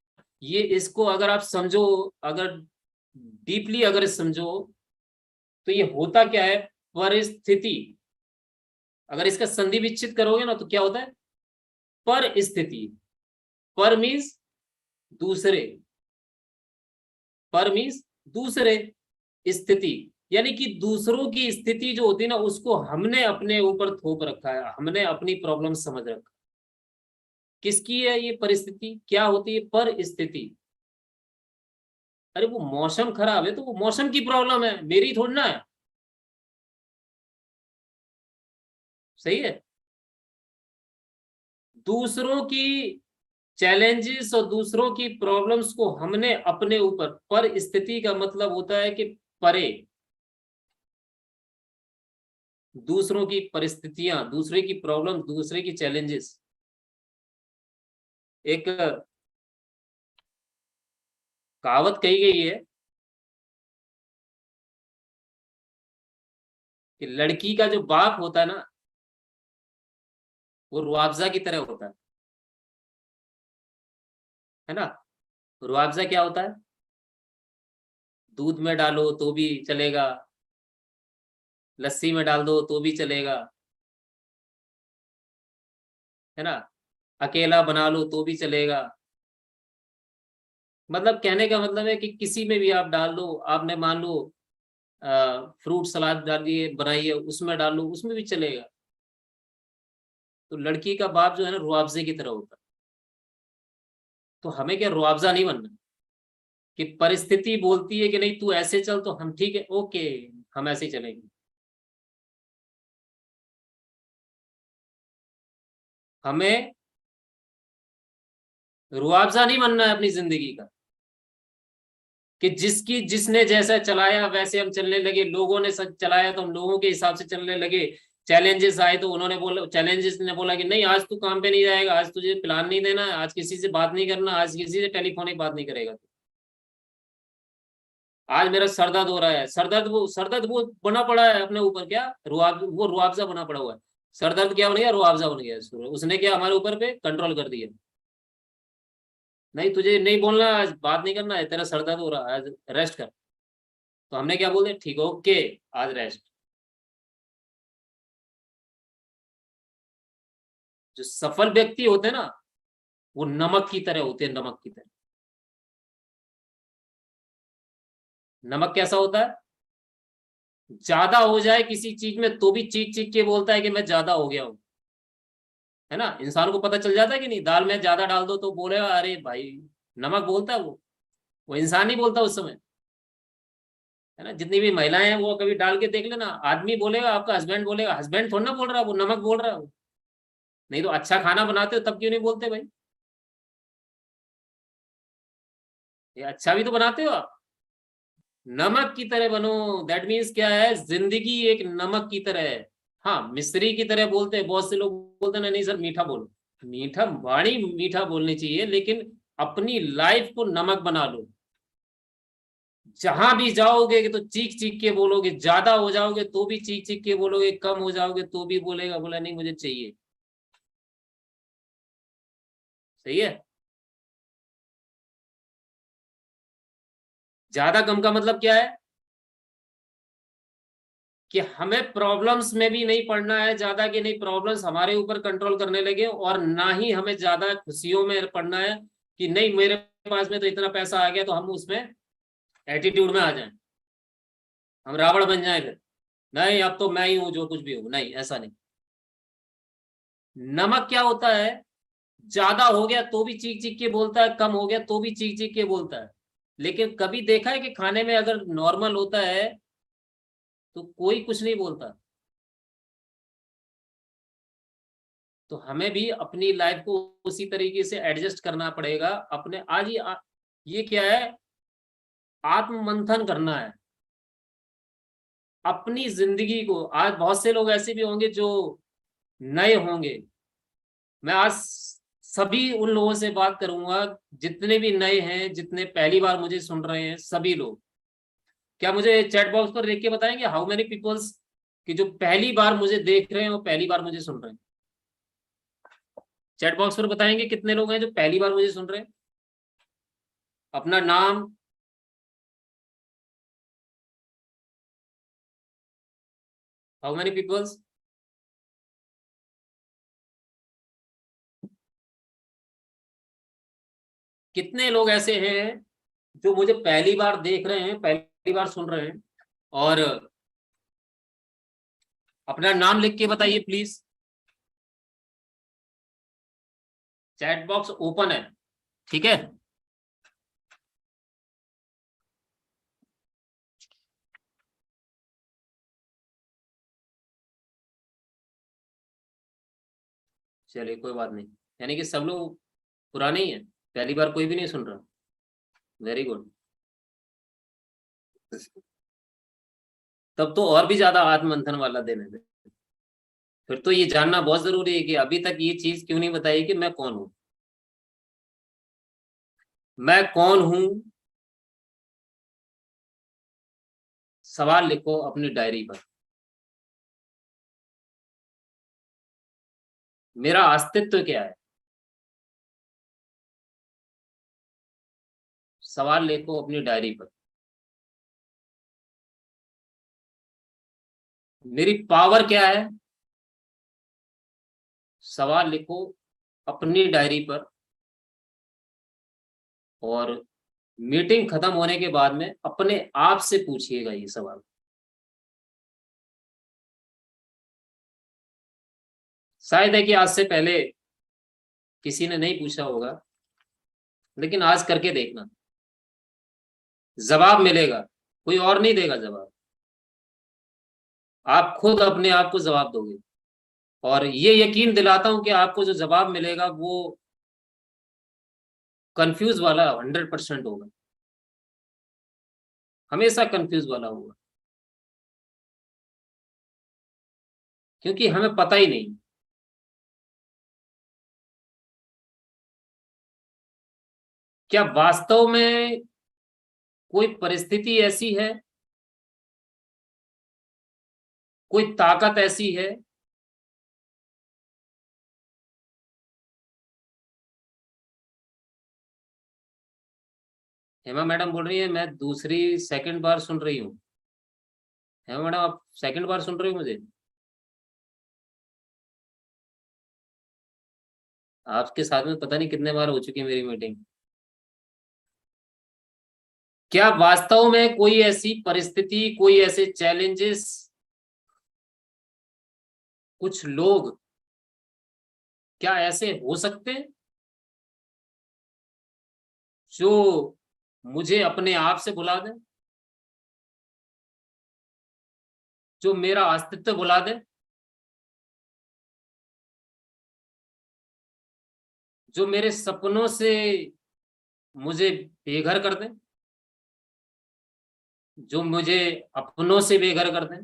ये इसको अगर आप समझो, अगर डीपली अगर समझो, तो ये होता क्या है, परिस्थिति, अगर इसका संधि विच्छेद करोगे ना तो क्या होता है, परिस्थिति। पर मीन्स दूसरे, पर मीन्स दूसरे, स्थिति यानी कि दूसरों की स्थिति जो होती है ना, उसको हमने अपने ऊपर थोप रखा है, हमने अपनी प्रॉब्लम समझ रखा। किसकी है ये परिस्थिति, क्या होती है परिस्थिति? अरे वो मौसम खराब है तो वो मौसम की प्रॉब्लम है, मेरी थोड़ी ना है। सही है। दूसरों की चैलेंजेस और दूसरों की प्रॉब्लम्स को हमने अपने ऊपर, परिस्थिति का मतलब होता है कि परे, दूसरों की परिस्थितियां, दूसरे की प्रॉब्लम, दूसरे की चैलेंजेस। एक कहावत कही गई है कि लड़की का जो बाप होता है ना, वो रुआवजा की तरह होता है ना। रुआवजा क्या होता है, दूध में डालो तो भी चलेगा, लस्सी में डाल दो तो भी चलेगा, है ना, अकेला बना लो तो भी चलेगा। मतलब कहने का मतलब है कि किसी में भी आप डाल दो, आपने मान लो फ्रूट सलाद डालिए बनाइए, उसमें डाल लो उसमें भी चलेगा। तो लड़की का बाप जो है ना, रुआवजे की तरह होता है। तो हमें क्या रुआवजा नहीं बनना, कि परिस्थिति बोलती है कि नहीं तू ऐसे चल तो हम ठीक है, ओके, हम ऐसे ही चलेंगे। हमें रुआवजा नहीं बनना है अपनी जिंदगी का, कि जिसकी जिसने जैसा चलाया वैसे हम चलने लगे, लोगों ने सच चलाया तो हम लोगों के हिसाब से चलने लगे। चैलेंजेस आए तो उन्होंने बोला, चैलेंजेस ने बोला कि नहीं आज तू काम पे नहीं जाएगा, आज तुझे प्लान नहीं देना, आज किसी से बात नहीं करना, आज किसी से टेलीफोनिक बात नहीं करेगा। आज मेरा सर दर्द हो रहा है, सर दर्द वो बना पड़ा है अपने ऊपर, क्या वो रुआवजा बना पड़ा हुआ है। सर दर्द क्या बन गया, रुआवजा बन गया, उसने क्या हमारे ऊपर पे कंट्रोल कर दिया। नहीं तुझे नहीं बोलना, आज बात नहीं करना है, तेरा सर दर्द हो रहा है, आज रेस्ट कर। तो हमने क्या बोल दिया, ठीक है ओके, आज रेस्ट। जो सफल व्यक्ति होते हैं ना, वो नमक की तरह होते हैं, नमक की तरह। नमक कैसा होता है, ज्यादा हो जाए किसी चीज में तो भी चीख चीख के बोलता है कि मैं ज्यादा हो गया हूं, है ना। इंसान को पता चल जाता है कि नहीं, दाल में ज्यादा डाल दो तो बोलेगा अरे भाई, नमक बोलता है वो इंसान नहीं बोलता उस समय, है ना। जितनी भी महिलाएं हैं वो कभी डाल के देख लेना, आदमी बोलेगा, आपका हस्बैंड बोलेगा, हस्बैंड थोड़ा ना बोल रहा है, वो नमक बोल रहा है वो। नहीं तो अच्छा खाना बनाते हो तब क्यों नहीं बोलते भाई, ये अच्छा भी तो बनाते हो आप। नमक की तरह बनो, दैट मीन्स क्या है, जिंदगी एक नमक की तरह है। हाँ मिश्री की तरह बोलते हैं बहुत से लोग, बोलते हैं नहीं सर मीठा बोलो, मीठा वाणी मीठा बोलनी चाहिए, लेकिन अपनी लाइफ को नमक बना लो। जहां भी जाओगे तो चीख चीख के बोलोगे, ज्यादा हो जाओगे तो भी चीख चीख के बोलोगे, कम हो जाओगे तो भी बोलेगा, बोला नहीं मुझे चाहिए। सही है। ज्यादा कम का मतलब क्या है, कि हमें प्रॉब्लम्स में भी नहीं पड़ना है ज्यादा, कि नहीं प्रॉब्लम्स हमारे ऊपर कंट्रोल करने लगे, और ना ही हमें ज्यादा खुशियों में पड़ना है, कि नहीं मेरे पास में तो इतना पैसा आ गया तो हम उसमें एटीट्यूड में आ जाएं, हम रावण बन जाएं फिर, नहीं अब तो मैं ही हूं जो कुछ भी हूं, नहीं ऐसा नहीं। नमक क्या होता है, ज्यादा हो गया तो भी चीख चीख के बोलता है, कम हो गया तो भी चीख चीख के बोलता है। लेकिन कभी देखा है कि खाने में अगर नॉर्मल होता है तो कोई कुछ नहीं बोलता। तो हमें भी अपनी लाइफ को उसी तरीके से एडजस्ट करना पड़ेगा। अपने आज ये क्या है, आत्म मंथन करना है अपनी जिंदगी को। आज बहुत से लोग ऐसे भी होंगे जो नए होंगे, मैं आज सभी उन लोगों से बात करूंगा जितने भी नए हैं, जितने पहली बार मुझे सुन रहे हैं, सभी लोग क्या मुझे चैट बॉक्स पर देख के बताएंगे हाउ मेनी पीपल्स कि जो पहली बार मुझे देख रहे हैं और पहली बार मुझे सुन रहे हैं। चैट बॉक्स पर बताएंगे कितने लोग हैं जो पहली बार मुझे सुन रहे हैं। अपना नाम, हाउ मेनी पीपल्स। कितने लोग ऐसे हैं जो मुझे पहली बार देख रहे हैं, पहली बार सुन रहे हैं। और अपना नाम लिख के बताइए प्लीज। चैट बॉक्स ओपन है, ठीक है। चलिए कोई बात नहीं, यानी कि सब लोग पुराने ही हैं, पहली बार कोई भी नहीं सुन रहा। Very good. तब तो और भी ज्यादा आत्ममंथन वाला दिन है। फिर तो ये जानना बहुत जरूरी है कि अभी तक ये चीज क्यों नहीं बताई कि मैं कौन हूं। मैं कौन हूं, सवाल लिखो अपनी डायरी पर। मेरा अस्तित्व क्या है, सवाल लिखो अपनी डायरी पर। मेरी पावर क्या है, सवाल लिखो अपनी डायरी पर। और मीटिंग खत्म होने के बाद में अपने आप से पूछिएगा ये सवाल। शायद है कि आज से पहले किसी ने नहीं पूछा होगा, लेकिन आज करके देखना, जवाब मिलेगा। कोई और नहीं देगा जवाब, आप खुद अपने आप को जवाब दोगे। और ये यकीन दिलाता हूं कि आपको जो जवाब मिलेगा वो कंफ्यूज वाला 100% होगा, हमेशा कंफ्यूज वाला होगा। क्योंकि हमें पता ही नहीं क्या वास्तव में कोई परिस्थिति ऐसी है, कोई ताकत ऐसी है हेमा मैडम बोल रही है मैं दूसरी सेकंड बार सुन रही हूँ। हेमा मैडम आप सेकंड बार सुन रही हो मुझे? आपके साथ में पता नहीं कितने बार हो चुकी है मेरी मीटिंग। क्या वास्तव में कोई ऐसी परिस्थिति, कोई ऐसे चैलेंजेस, कुछ लोग क्या ऐसे हो सकते हैं जो मुझे अपने आप से बुला दे, जो मेरा अस्तित्व बुला दे, जो मेरे सपनों से मुझे बेघर कर दें, जो मुझे अपनों से बेघर कर दें,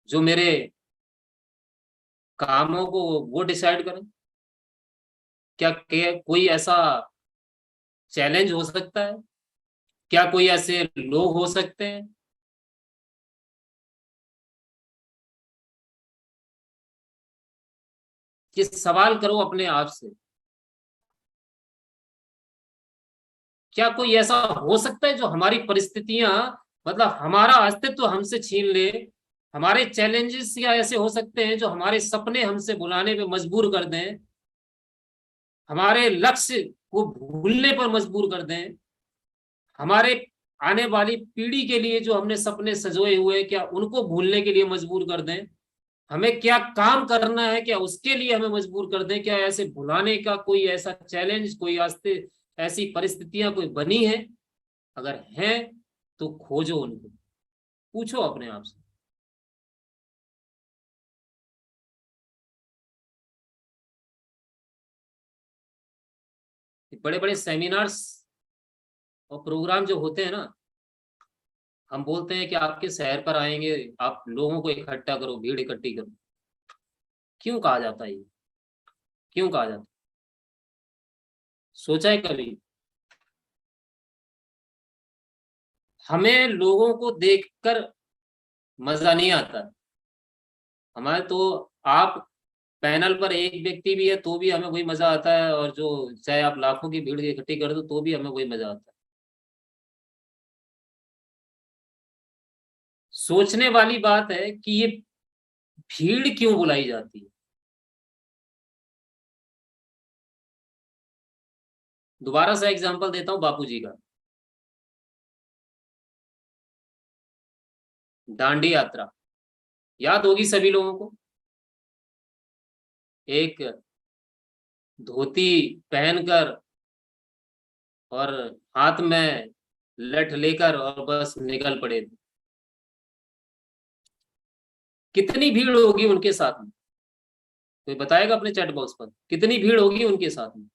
जो मेरे कामों को वो डिसाइड करें। क्या कोई ऐसा चैलेंज हो सकता है? क्या कोई ऐसे लोग हो सकते हैं? कि सवाल करो अपने आप से, क्या कोई ऐसा हो सकता है जो हमारी परिस्थितियां, मतलब हमारा अस्तित्व हमसे छीन ले? हमारे चैलेंजेस या ऐसे हो सकते हैं जो हमारे सपने हमसे बुलाने पे मजबूर कर दें, हमारे लक्ष्य को भूलने पर मजबूर कर दें, हमारे आने वाली पीढ़ी के लिए जो हमने सपने सजोए हुए क्या उनको भूलने के लिए मजबूर कर दें, हमें क्या काम करना है, क्या उसके लिए हमें मजबूर कर दें, क्या ऐसे भुलाने का कोई ऐसा चैलेंज, कोई ऐसी परिस्थितियां कोई बनी है? अगर हैं तो खोजो उनको, पूछो अपने आप से। बड़े बड़े सेमिनार्स और प्रोग्राम जो होते हैं ना, हम बोलते हैं कि आपके शहर पर आएंगे, आप लोगों को इकट्ठा करो, भीड़ इकट्ठी करो। क्यों कहा जाता है ये? क्यों कहा जाता है? सोचा है कभी? हमें लोगों को देखकर मजा नहीं आता। हमारे तो आप पैनल पर एक व्यक्ति भी है तो भी हमें वही मजा आता है, और जो चाहे आप लाखों की भीड़ इकट्ठी कर दो तो भी हमें वही मजा आता है। सोचने वाली बात है कि ये भीड़ क्यों बुलाई जाती है। दोबारा से एग्जांपल देता हूँ बापू जी का। दांडी यात्रा याद होगी सभी लोगों को। एक धोती पहनकर और हाथ में लठ लेकर और बस निकल पड़े थे। कितनी भीड़ होगी उनके साथ में? कोई बताएगा अपने चैट बॉक्स पर कितनी भीड़ होगी उनके साथ में?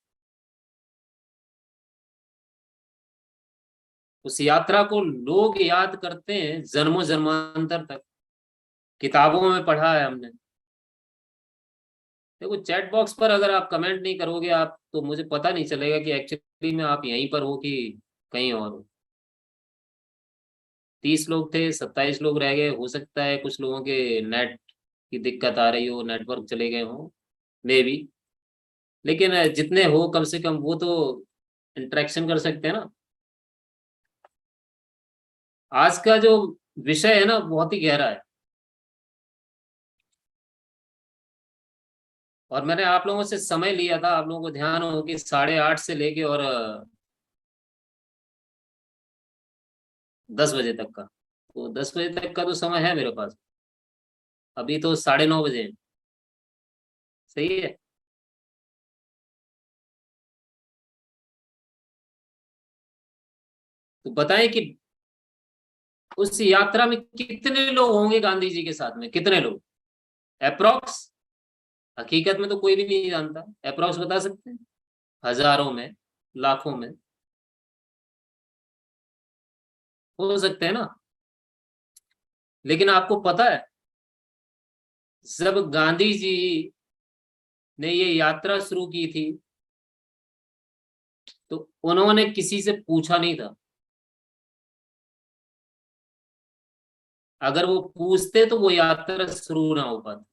उस यात्रा को लोग याद करते हैं जन्मों जन्मांतर तक। किताबों में पढ़ा है हमने। देखो चैट बॉक्स पर अगर आप कमेंट नहीं करोगे आप, तो मुझे पता नहीं चलेगा कि एक्चुअली में आप यहीं पर हो कि कहीं और हो। 30 लोग थे, 27 लोग रह गए। हो सकता है कुछ लोगों के नेट की दिक्कत आ रही हो, नेटवर्क चले गए हो, मे बी। लेकिन जितने हो कम से कम वो तो इंटरेक्शन कर सकते हैं ना। आज का जो विषय है ना बहुत ही गहरा है। और मैंने आप लोगों से समय लिया था, आप लोगों को ध्यान हो कि 8:30 से लेके और 10 बजे तक का। तो 10 बजे तक का तो समय है मेरे पास। अभी तो 9:30 बजे हैं। सही है। तो बताएं कि उस यात्रा में कितने लोग होंगे गांधी जी के साथ में, कितने लोग अप्रोक्स? हकीकत में तो कोई भी नहीं जानता। अप्रोक्स बता सकते हैं? हजारों में, लाखों में हो सकते हैं ना। लेकिन आपको पता है, जब गांधी जी ने ये यात्रा शुरू की थी तो उन्होंने किसी से पूछा नहीं था। अगर वो पूछते तो वो यात्रा शुरू ना हो पाती।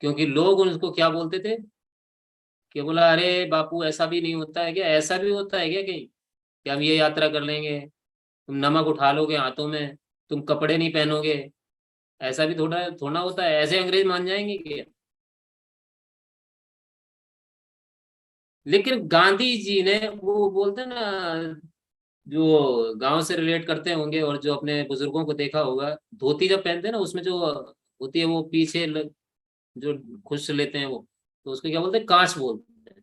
क्योंकि लोग उनको क्या बोलते थे कि बोला, अरे बापू ऐसा भी नहीं होता है क्या, ऐसा भी होता है क्या कहीं कि हम ये यात्रा कर लेंगे, तुम नमक उठा लोगे हाथों में, तुम कपड़े नहीं पहनोगे, ऐसा भी थोड़ा थोड़ा होता है, ऐसे अंग्रेज मान जाएंगे क्या? लेकिन गांधी जी ने, वो बोलते हैं ना, जो गांव से रिलेट करते होंगे और जो अपने बुजुर्गों को देखा होगा, धोती जब पहनते हैं ना उसमें जो होती है वो पीछे जो खुश लेते हैं वो, तो उसको क्या बोलते हैं, कांच बोलते हैं,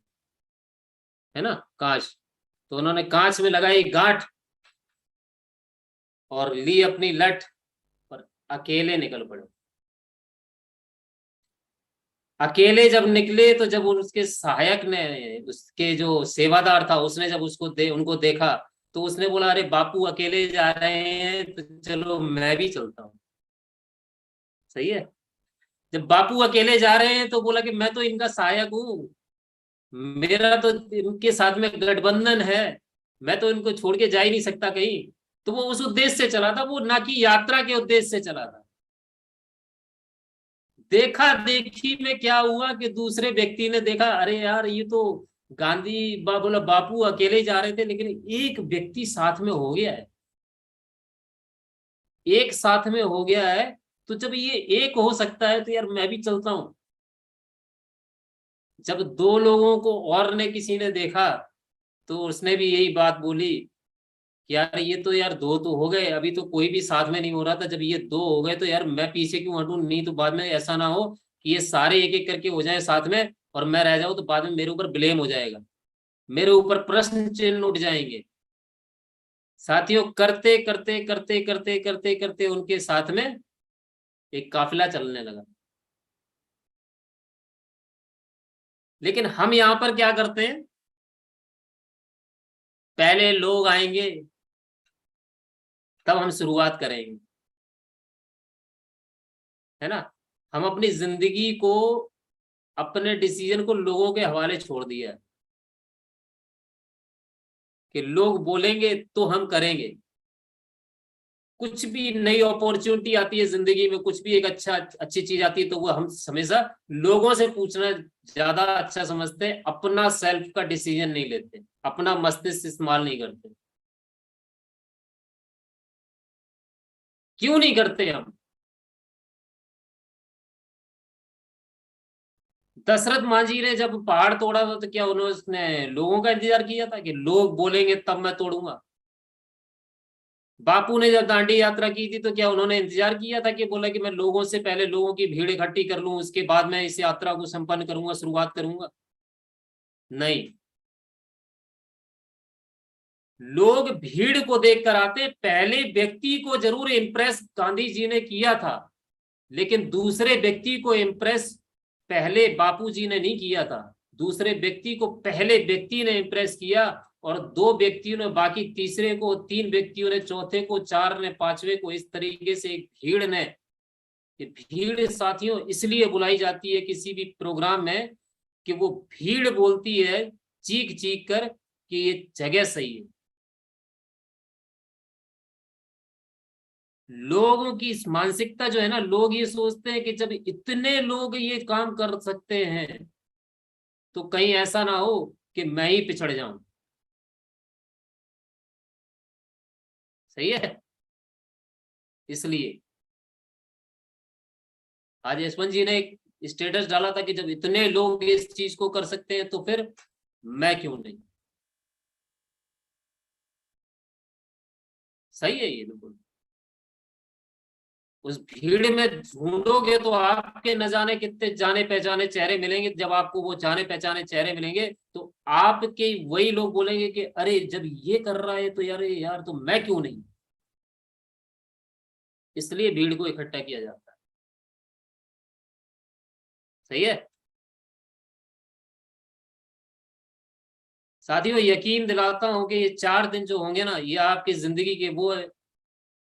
है ना, कांच। तो उन्होंने कांच में लगाई गांठ और ली अपनी लठ और अकेले निकल पड़े। अकेले जब निकले तो जब उसके सहायक ने, उसके जो सेवादार था, उसने जब उनको देखा, तो उसने बोला, अरे बापू अकेले जा रहे हैं तो चलो मैं भी चलता हूँ। सही है। जब बापू अकेले जा रहे हैं तो बोला कि मैं तो इनका सहायक हूँ, मेरा तो इनके साथ में गठबंधन है, मैं तो इनको छोड़ के जा ही नहीं सकता कहीं। तो वो उस उद्देश्य से चला था, वो ना कि यात्रा के उद्देश्य से चला था। देखा देखी में क्या हुआ कि दूसरे व्यक्ति ने देखा, अरे यार ये तो गांधी बोला बापू अकेले जा रहे थे लेकिन एक व्यक्ति साथ में हो गया है, एक साथ में हो गया है, तो जब ये एक हो सकता है तो यार मैं भी चलता हूं। जब दो लोगों को और ने किसी ने देखा तो उसने भी यही बात बोली कि यार ये तो यार दो तो हो गए, अभी तो कोई भी साथ में नहीं हो रहा था, जब ये दो हो गए तो यार मैं पीछे क्यों हटूं, नहीं तो बाद में ऐसा ना हो कि ये सारे एक एक करके हो जाए साथ में और मैं रह जाऊं, तो बाद में मेरे ऊपर ब्लेम हो जाएगा, मेरे ऊपर प्रश्न चिन्ह उठ जाएंगे। साथियों, करते करते करते करते करते करते उनके साथ में एक काफिला चलने लगा। लेकिन हम यहां पर क्या करते हैं, पहले लोग आएंगे तब हम शुरुआत करेंगे, है ना। हम अपनी जिंदगी को, अपने डिसीजन को लोगों के हवाले छोड़ दिया है कि लोग बोलेंगे तो हम करेंगे। कुछ भी नई अपॉर्चुनिटी आती है जिंदगी में, कुछ भी एक अच्छी चीज आती है, तो वो हम हमेशा लोगों से पूछना ज्यादा अच्छा समझते हैं, अपना सेल्फ का डिसीजन नहीं लेते, अपना मस्तिष्क इस्तेमाल नहीं करते। क्यों नहीं करते हम? दशरथ मांझी ने जब पहाड़ तोड़ा था तो क्या उन्होंने लोगों का इंतजार किया था कि लोग बोलेंगे तब मैं तोड़ूंगा? बापू ने जब दांडी यात्रा की थी तो क्या उन्होंने इंतजार किया था कि बोला कि मैं लोगों से पहले लोगों की भीड़ इकट्ठी कर लूं, उसके बाद मैं इस यात्रा को संपन्न करूंगा, शुरुआत करूंगा? नहीं। लोग भीड़ को देखकर आते, पहले व्यक्ति को जरूर इंप्रेस गांधी जी ने किया था, लेकिन दूसरे व्यक्ति को इंप्रेस पहले बापू जी ने नहीं किया था। दूसरे व्यक्ति को पहले व्यक्ति ने इंप्रेस किया, और दो व्यक्तियों ने, बाकी तीसरे को, तीन व्यक्तियों ने, चौथे को, चार ने, पांचवे को, इस तरीके से एक भीड़ ने। ये भीड़ साथियों इसलिए बुलाई जाती है किसी भी प्रोग्राम में कि वो भीड़ बोलती है चीख चीख कर कि ये जगह सही है। लोगों की इस मानसिकता जो है ना, लोग ये सोचते हैं कि जब इतने लोग ये काम कर सकते हैं तो कहीं ऐसा ना हो कि मैं ही पिछड़ जाऊं। सही है। इसलिए आज यशवंत जी ने एक स्टेटस डाला था कि जब इतने लोग इस चीज को कर सकते हैं तो फिर मैं क्यों नहीं। सही है ये बिल्कुल। उस भीड़ में ढूंढोगे तो आपके न जाने कितने जाने पहचाने चेहरे मिलेंगे, जब आपको वो जाने पहचाने चेहरे मिलेंगे तो आपके वही लोग बोलेंगे कि अरे जब ये कर रहा है तो यार यार तो मैं क्यों नहीं। इसलिए भीड़ को इकट्ठा किया जाता है। सही है। साथियों, यकीन दिलाता हूं कि ये 4 दिन जो होंगे ना, ये आपकी जिंदगी के वो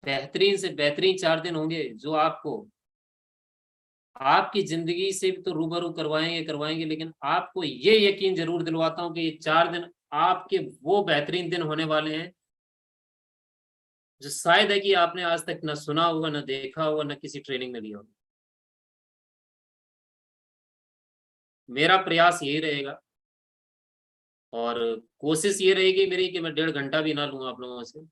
बेहतरीन से बेहतरीन 4 दिन होंगे जो आपको आपकी जिंदगी से भी तो रूबरू करवाएंगे करवाएंगे, लेकिन आपको ये यकीन जरूर दिलवाता हूं कि ये 4 दिन आपके वो बेहतरीन दिन होने वाले हैं जो शायद है कि आपने आज तक न सुना होगा, न देखा होगा, न किसी ट्रेनिंग में लिया होगा। मेरा प्रयास यही रहेगा और कोशिश ये रहेगी मेरी कि मैं 1.5 घंटा भी ना लूँ आप लोगों से।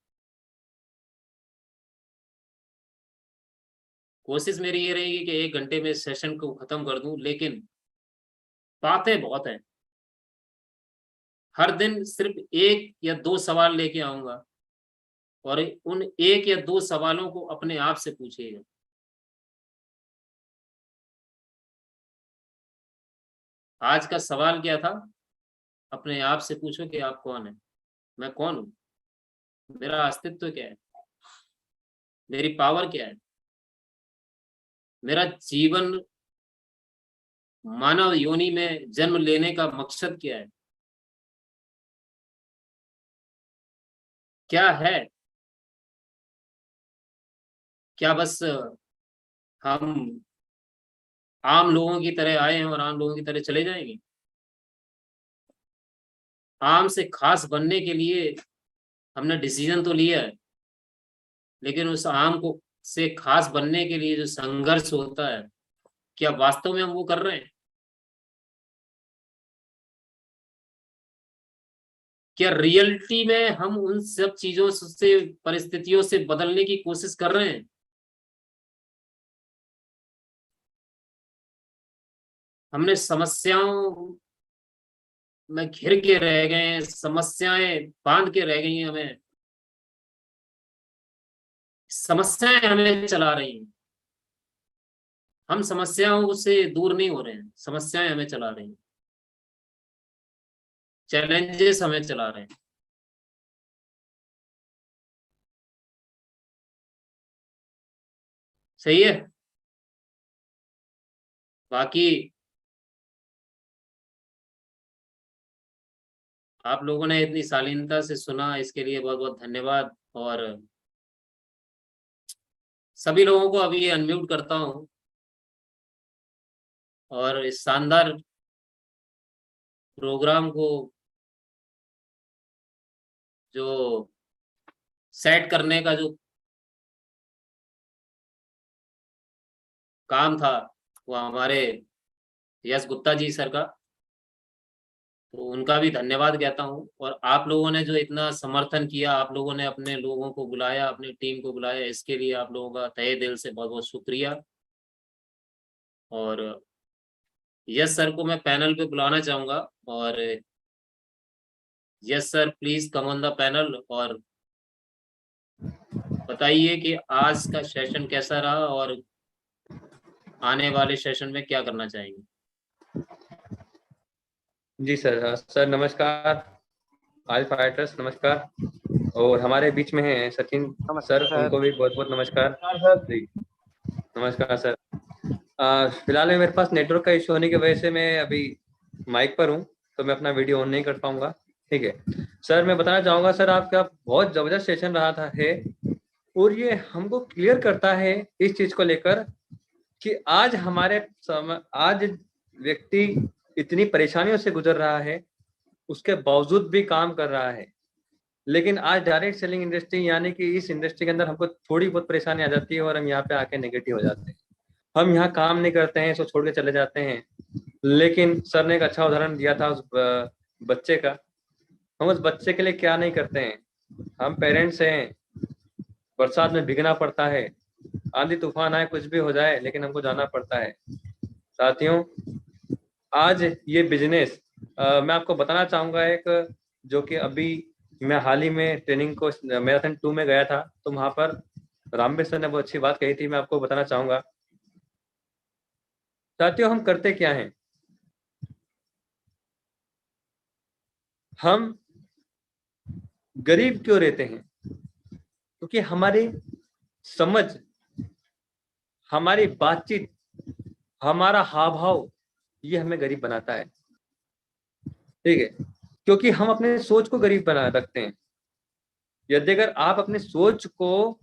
कोशिश मेरी ये रहेगी कि 1 घंटे में सेशन को खत्म कर दूं, लेकिन बातें बहुत हैं। हर दिन सिर्फ 1 या 2 सवाल लेके आऊंगा और उन 1 या 2 सवालों को अपने आप से पूछिएगा। आज का सवाल क्या था? अपने आप से पूछो कि आप कौन है, मैं कौन हूं, मेरा अस्तित्व क्या है, मेरी पावर क्या है, मेरा जीवन मानव योनि में जन्म लेने का मकसद क्या है, क्या है। क्या बस हम आम लोगों की तरह आए हैं और आम लोगों की तरह चले जाएंगे? आम से खास बनने के लिए हमने डिसीजन तो लिया है, लेकिन उस आम को से खास बनने के लिए जो संघर्ष होता है, क्या वास्तव में हम वो कर रहे हैं? क्या रियलिटी में हम उन सब चीजों से, परिस्थितियों से बदलने की कोशिश कर रहे हैं? हमने समस्याओं में घिर के रह गए हैं, समस्याएं बांध के रह गई हैं हमें, समस्याएं हमें चला रही हैं, हम समस्याओं से दूर नहीं हो रहे हैं, समस्याएं हमें चला रही हैं, चैलेंजेस हमें चला रहे हैं। सही है। बाकी आप लोगों ने इतनी शालीनता से सुना, इसके लिए बहुत बहुत धन्यवाद। और सभी लोगों को अभी अनम्यूट करता हूँ और इस शानदार प्रोग्राम को जो सेट करने का जो काम था वो हमारे यश गुप्ता जी सर का, तो उनका भी धन्यवाद कहता हूँ। और आप लोगों ने जो इतना समर्थन किया, आप लोगों ने अपने लोगों को बुलाया, अपनी टीम को बुलाया, इसके लिए आप लोगों का तहे दिल से बहुत बहुत शुक्रिया। और यस सर को मैं पैनल पे बुलाना चाहूंगा। और yes sir, please come on the panel और बताइए कि आज का सेशन कैसा रहा और आने वाले सेशन में क्या करना चाहेंगे। जी सर। सर नमस्कार, ऑल फाइटर्स नमस्कार। और हमारे बीच में हैं सचिन सर, उनको भी बहुत बहुत नमस्कार जी। नमस्कार सर। फिलहाल में मेरे पास नेटवर्क का इशू होने की वजह से मैं अभी माइक पर हूँ, तो मैं अपना वीडियो ऑन नहीं कर पाऊंगा। ठीक है सर, मैं बताना चाहूँगा सर, आपका बहुत ज़बरदस्त सेशन रहा था है, और ये हमको क्लियर करता है इस चीज़ को लेकर कि आज आज व्यक्ति इतनी परेशानियों से गुजर रहा है, उसके बावजूद भी काम कर रहा है। लेकिन आज डायरेक्ट सेलिंग इंडस्ट्री यानी कि इस इंडस्ट्री के अंदर हमको थोड़ी बहुत परेशानी आ जाती है और हम यहाँ पे आके नेगेटिव हो जाते हैं। हम यहाँ काम नहीं करते हैं, इसको छोड़ के चले जाते हैं। लेकिन सर ने एक अच्छा उदाहरण दिया था उस बच्चे का। हम उस बच्चे के लिए क्या नहीं करते हैं। हम पेरेंट्स हैं, बरसात में भीगना पड़ता है, आंधी तूफान आए, कुछ भी हो जाए, लेकिन हमको जाना पड़ता है। साथियों, आज ये बिजनेस मैं आपको बताना चाहूँगा एक, जो कि अभी मैं हाल ही में ट्रेनिंग को मैराथन 2 में गया था, तो वहाँ पर रामवीर सर ने बहुत अच्छी बात कही थी, मैं आपको बताना चाहूँगा। साथियों, हम करते क्या हैं? हम गरीब क्यों रहते हैं? क्योंकि हमारी समझ, हमारी बातचीत, हमारा हाव भाव, ये हमें गरीब बनाता है। ठीक है, क्योंकि हम अपने सोच को गरीब बना रखते हैं। यदि अगर आप अपने सोच को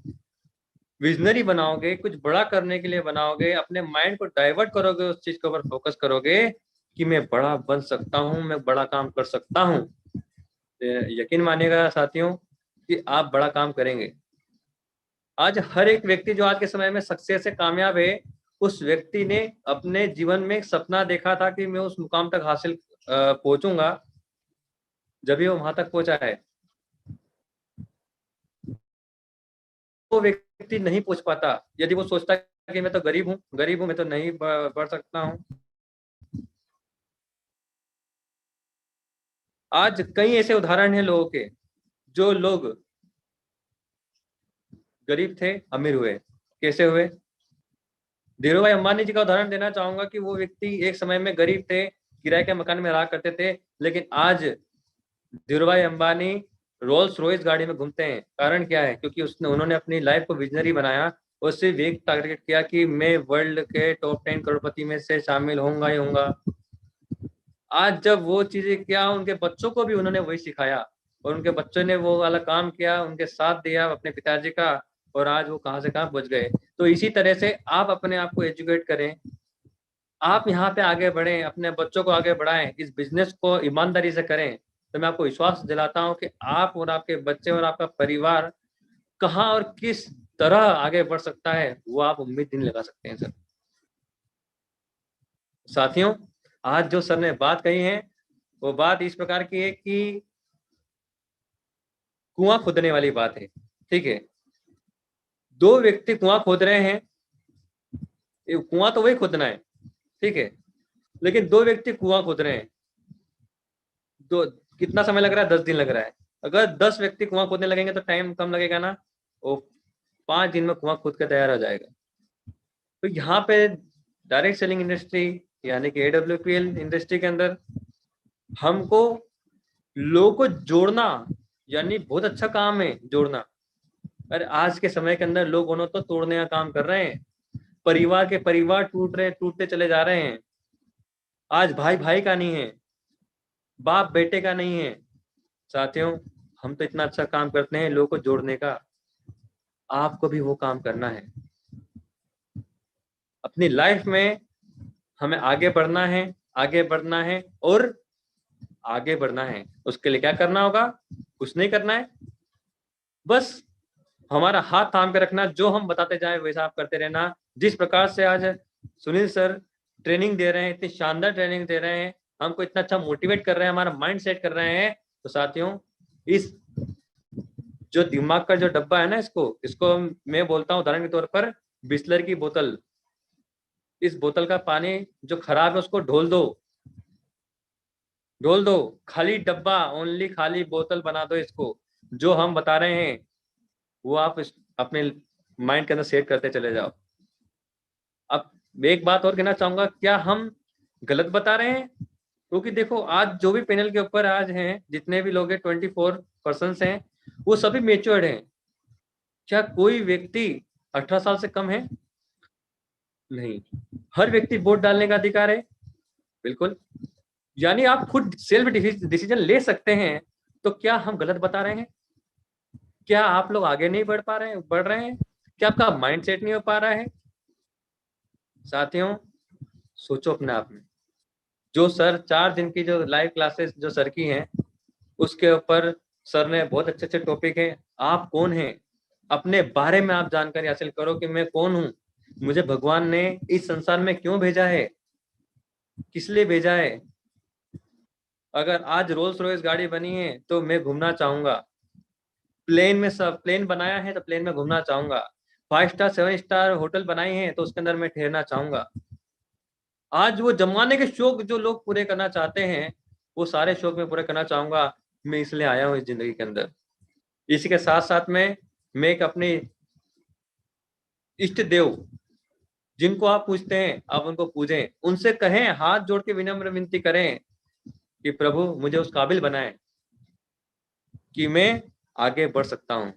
विजनरी बनाओगे, कुछ बड़ा करने के लिए बनाओगे, अपने माइंड को डाइवर्ट करोगे, उस चीज के ऊपर फोकस करोगे कि मैं बड़ा बन सकता हूँ, मैं बड़ा काम कर सकता हूँ, यकीन मानिएगा साथियों कि आप बड़ा काम करेंगे। आज हर एक व्यक्ति जो आज के समय में सक्सेस से कामयाब है, उस व्यक्ति ने अपने जीवन में एक सपना देखा था कि मैं उस मुकाम तक हासिल पहुंचूंगा, जब भी वो वहां तक पहुंचा है। वो व्यक्ति नहीं पहुंच पाता यदि वो सोचता कि मैं तो गरीब हूँ, मैं तो नहीं बढ़ सकता हूँ। आज कई ऐसे उदाहरण हैं लोगों के, जो लोग गरीब थे, अमीर हुए। कैसे हुए? धीरू भाई अंबानी जी का उदाहरण देना चाहूंगा कि वो व्यक्ति एक समय में गरीब थे, किराए के मकान में रहा करते थे, लेकिन आज धीरू भाई अंबानी रोल्स रॉयस गाड़ी में घूमते हैं। कारण क्या है? क्योंकि उन्होंने अपनी लाइफ को विजनरी बनाया और सिर्फ एक टारगेट किया कि मैं वर्ल्ड के टॉप 10 करोड़पति में से शामिल होऊंगा ही होऊंगा। आज जब वो चीजें किया, उनके बच्चों को भी उन्होंने वही सिखाया और उनके बच्चों ने वो वाला काम किया, उनके साथ दिया अपने पिताजी का, और आज वो कहाँ से कहाँ पहुंच गए। तो इसी तरह से आप अपने आप को एजुकेट करें, आप यहाँ पे आगे बढ़ें, अपने बच्चों को आगे बढ़ाएं, इस बिजनेस को ईमानदारी से करें। तो मैं आपको विश्वास दिलाता हूँ कि आप और आपके बच्चे और आपका परिवार कहाँ और किस तरह आगे बढ़ सकता है, वो आप उम्मीद नहीं लगा सकते हैं सर। साथियों, आज जो सर ने बात कही है, वो बात इस प्रकार की है कि कुआं खोदने वाली बात है। ठीक है, दो व्यक्ति कुआं खोद रहे हैं, कुआं तो वही खोदना है, ठीक है, लेकिन दो व्यक्ति कुआं खोद रहे हैं। दो, कितना समय लग रहा है? 10 दिन लग रहा है। अगर 10 व्यक्ति कुआं खोदने लगेंगे तो टाइम कम लगेगा ना? वो 5 दिन में कुआं खुद का तैयार हो जाएगा। तो यहाँ पे डायरेक्ट सेलिंग इंडस्ट्री यानी कि AWPL इंडस्ट्री के अंदर हमको लोगों को जोड़ना यानी बहुत अच्छा काम है जोड़ना। अरे आज के समय के अंदर लोग तो तोड़ने का काम कर रहे हैं, परिवार के परिवार टूटते चले जा रहे हैं। आज भाई भाई का नहीं है, बाप बेटे का नहीं है। साथियों, हम तो इतना अच्छा काम करते हैं लोगों को जोड़ने का, आपको भी वो काम करना है। अपनी लाइफ में हमें आगे बढ़ना है, आगे बढ़ना है और आगे बढ़ना है। उसके लिए क्या करना होगा? कुछ नहीं करना है, बस हमारा हाथ थाम के रखना, जो हम बताते जाए वैसा आप करते रहना। जिस प्रकार से आज सुनील सर ट्रेनिंग दे रहे हैं, इतनी शानदार ट्रेनिंग दे रहे हैं, हमको इतना अच्छा मोटिवेट कर रहे हैं, हमारा माइंड सेट कर रहे हैं। तो साथियों, इस जो दिमाग का जो डब्बा है ना, इसको मैं बोलता हूँ उदाहरण के तौर पर बिस्लर की बोतल। इस बोतल का पानी जो खराब है उसको ढोल दो, खाली डब्बा, ओनली खाली बोतल बना दो इसको। जो हम बता रहे हैं वो आप अपने माइंड के अंदर सेट करते चले जाओ। अब एक बात और कहना चाहूंगा, क्या हम गलत बता रहे हैं? क्योंकि देखो, आज जो भी पैनल के ऊपर आज हैं, जितने भी लोग हैं, 24 पर्सन हैं, वो सभी मेच्योर्ड हैं। क्या कोई व्यक्ति 18 साल से कम है? नहीं। हर व्यक्ति वोट डालने का अधिकार है, बिल्कुल। यानी आप खुद सेल्फ डिसीजन ले सकते हैं। तो क्या हम गलत बता रहे हैं? क्या आप लोग आगे नहीं बढ़ रहे हैं? क्या आपका माइंड सेट नहीं हो पा रहा है? साथियों, सोचो अपने आप में। जो सर 4 दिन की जो लाइव क्लासेस जो सर की हैं, उसके ऊपर सर ने बहुत अच्छे अच्छे टॉपिक है। आप कौन हैं, अपने बारे में आप जानकारी हासिल करो कि मैं कौन हूं, मुझे भगवान ने इस संसार में क्यों भेजा है, किस लिए भेजा है। अगर आज रोल्स रॉयस गाड़ी बनी है तो मैं घूमना चाहूंगा। प्लेन में सब प्लेन बनाया है तो प्लेन में घूमना चाहूंगा। 5 स्टार 7 स्टार होटल बनाई है तो उसके अंदर मैं ठहरना चाहूंगा। आज वो जमाने के शौक जो लोग पूरे करना चाहते हैं, वो सारे शौक मैं पूरे करना चाहूंगा। मैं इसलिए आया हूँ इस जिंदगी के अंदर। इसी के साथ साथ में मैं एक अपने इष्ट देव, जिनको आप पूछते हैं, आप उनको पूजें, उनसे कहें, हाथ जोड़ के विनम्र विनती करें कि प्रभु मुझे उस काबिल बनाएं कि मैं आगे बढ़ सकता हूं,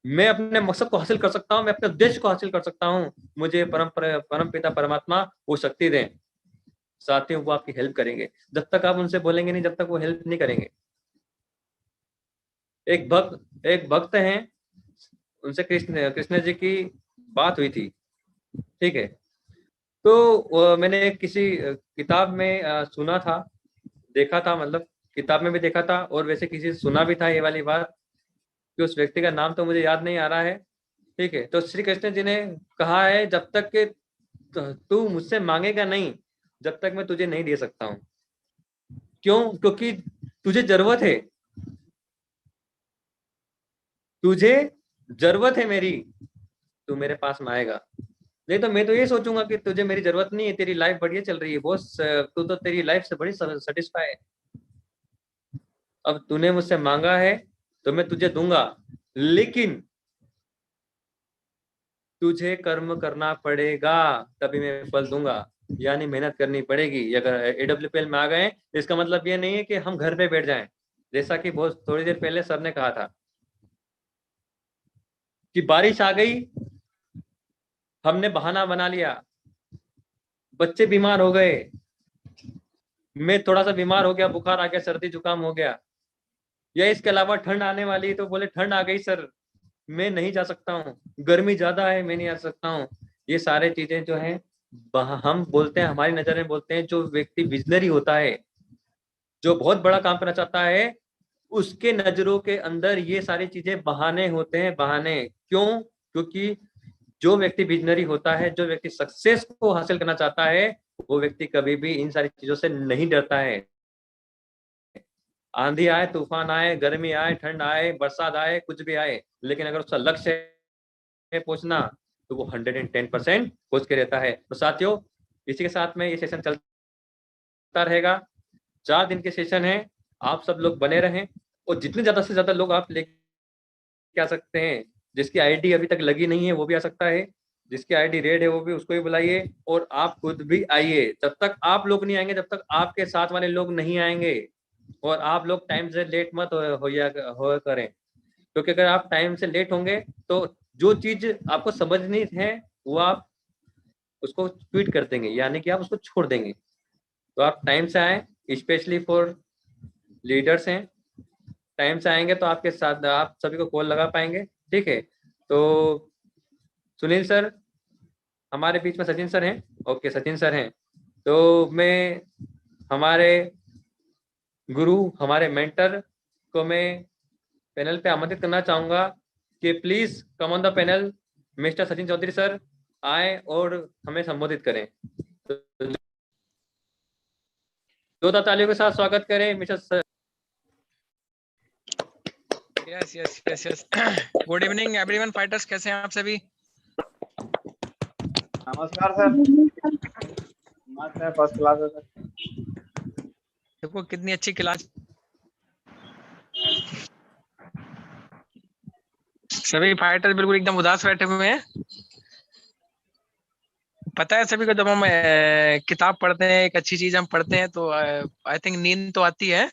मैं अपने मकसद को हासिल कर सकता हूं, मैं अपने उद्देश्य को हासिल कर सकता हूं। मुझे परम पिता परमात्मा वो शक्ति दें। साथियों, वो आपकी हेल्प करेंगे। जब तक आप उनसे बोलेंगे नहीं, जब तक वो हेल्प नहीं करेंगे। एक भक्त हैं, उनसे कृष्ण जी की बात हुई थी, ठीक है। तो मैंने किसी किताब में सुना था, देखा था, मतलब किताब में भी देखा था और वैसे किसी से सुना भी था ये वाली बात, कि उस व्यक्ति का नाम तो मुझे याद नहीं आ रहा है, ठीक है। तो श्री कृष्ण जी ने कहा है, जब तक कि तू मुझसे मांगेगा नहीं, जब तक मैं तुझे नहीं दे सकता हूं। क्यों? क्योंकि तुझे जरूरत है, तुझे जरूरत है मेरी, तू मेरे पास में आएगा। नहीं तो मैं तो ये सोचूंगा कि तुझे मेरी जरूरत नहीं है, तेरी लाइफ बढ़िया चल रही है बॉस, तू तो तेरी लाइफ से बड़ी सेटिस्फाई है। अब तूने मुझसे मांगा है तो मैं तुझे दूंगा, लेकिन तुझे कर्म करना पड़ेगा, तभी मैं फल दूंगा। यानी मेहनत करनी पड़ेगी। अगर AWPL में आ गए, इसका मतलब ये नहीं है कि हम घर पे बैठ जाएं। जैसा कि बहुत थोड़ी देर पहले सर ने कहा था कि बारिश आ गई, हमने बहाना बना लिया, बच्चे बीमार हो गए, मैं थोड़ा सा बीमार हो गया, बुखार आ गया, सर्दी जुकाम हो गया, या इसके अलावा ठंड आने वाली, तो बोले ठंड आ गई सर, मैं नहीं जा सकता हूँ, गर्मी ज्यादा है, मैं नहीं आ सकता हूँ। ये सारे चीजें जो है, हम बोलते हैं, हमारी नजर में बोलते हैं, जो व्यक्ति विजनरी होता है, जो बहुत बड़ा काम करना चाहता है, उसके नजरों के अंदर ये सारी चीजें बहाने होते हैं। बहाने क्यों? क्योंकि जो व्यक्ति विजनरी होता है, जो व्यक्ति सक्सेस को हासिल करना चाहता है, वो व्यक्ति कभी भी इन सारी चीजों से नहीं डरता है। आंधी आए, तूफान आए, गर्मी आए, ठंड आए, बरसात आए, कुछ भी आए, लेकिन अगर उसका लक्ष्य है पहुंचना, तो वो 110% पहुंच के रहता है। तो साथियों, इसी के साथ में ये सेशन चलता रहेगा। 4 दिन के सेशन है, आप सब लोग बने रहें, और जितने ज्यादा से ज्यादा लोग आप लेके आ सकते हैं, जिसकी आईडी अभी तक लगी नहीं है वो भी आ सकता है, जिसकी आईडी रेड है वो भी, उसको भी बुलाइए, और आप खुद भी आइए। जब तक आप लोग नहीं आएंगे, जब तक आपके साथ वाले लोग नहीं आएंगे। और आप लोग टाइम से लेट मत हो करें, क्योंकि अगर आप टाइम से लेट होंगे तो जो चीज आपको समझनी है वो आप उसको ट्वीट कर देंगे, यानी कि आप उसको छोड़ देंगे। तो आप टाइम से आए, स्पेशली फॉर लीडर्स हैं, टाइम से आएंगे तो आपके साथ आप सभी को कॉल लगा पाएंगे। ठीक है, तो सुनील सर हमारे बीच में, सचिन सर हैं। ओके, सचिन सर हैं, तो मैं हमारे गुरु, हमारे मेंटर को मैं पैनल पे आमंत्रित करना चाहूंगा कि please come on the panel, mister Sachin Chaudhary sir आए और हमें संबोधित करें। तो जोरदार तालियों के साथ स्वागत करें mister sir. Yes yes yes yes good evening everyone fighters, कैसे हैं आप सभी? नमस्कार सर। मस्त है, फर्स्ट क्लास है सर। देखो कितनी अच्छी क्लास, सभी फाइटर बिल्कुल एकदम उदास बैठे हुए हैं। पता है सभी को, जब हम किताब पढ़ते हैं, एक अच्छी चीज हम पढ़ते हैं तो आई थिंक नींद तो आती है।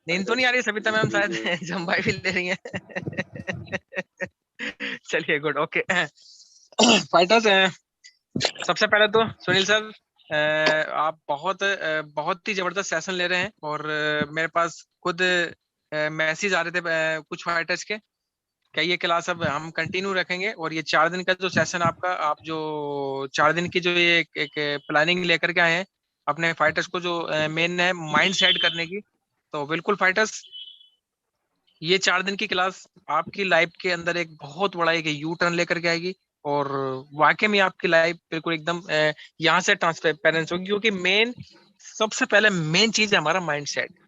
नींद तो नहीं आ रही सविता मैम, शायद जम्बाई भी ले रही हैं। चलिए गुड, ओके फाइटर्स। सबसे पहले तो सुनील सर, आप बहुत ही जबरदस्त सेशन ले रहे हैं, और मेरे पास खुद मैसेज आ रहे थे कुछ फाइटर्स के, क्या ये क्लास अब हम कंटिन्यू रखेंगे, और ये 4 दिन का जो सेशन आपका, आप जो 4 दिन की जो ये एक प्लानिंग लेकर के आए हैं अपने फाइटर्स को, जो मेन है माइंड सेट करने की, तो बिल्कुल फाइटर्स ये 4 दिन की क्लास आपकी लाइफ के अंदर एक बहुत बड़ा एक यू टर्न लेकर के आएगी, और वाकई में आपकी लाइफ बिल्कुल एकदम यहाँ से ट्रांसपेरेंस होगी, क्योंकि सबसे पहले मेन चीज है हमारा माइंड सेट।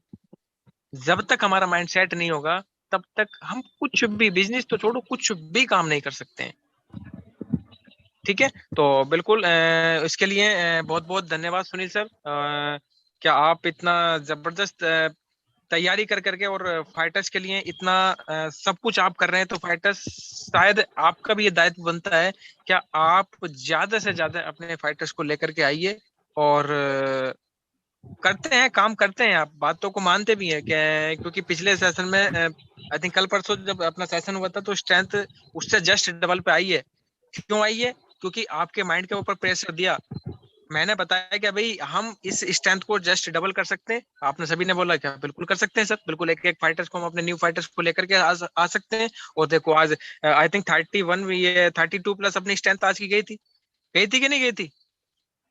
जब तक हमारा माइंड सेट नहीं होगा तब तक हम कुछ भी, बिजनेस तो छोड़ो, कुछ भी काम नहीं कर सकते हैं। ठीक है, तो बिल्कुल इसके लिए बहुत बहुत धन्यवाद सुनील सर। क्या आप इतना जबरदस्त तैयारी कर करके और फाइटर्स के लिए इतना सब कुछ आप कर रहे हैं, तो फाइटर्स शायद आपका भी ये दायित्व बनता है, क्या आप ज्यादा से ज्यादा अपने फाइटर्स को लेकर के आइए, और करते हैं, काम करते हैं, आप बातों को मानते भी हैं क्या? क्योंकि पिछले सेशन में आई थिंक कल परसों जब अपना सेशन हुआ था, तो स्ट्रेंथ उससे जस्ट डबल पे आई है। क्यों आई है? क्योंकि आपके माइंड के ऊपर प्रेशर दिया, मैंने बताया कि भाई हम इस स्ट्रेंथ को जस्ट डबल कर सकते हैं। आपने सभी ने बोला क्या बिल्कुल कर सकते हैं सर, बिल्कुल एक एक फाइटर्स को हम अपने न्यू फाइटर्स को लेकर के आ सकते हैं। और देखो आज आई थिंक 31, ये 32 प्लस अपनी स्ट्रेंथ आज की गई थी कि नहीं गई थी?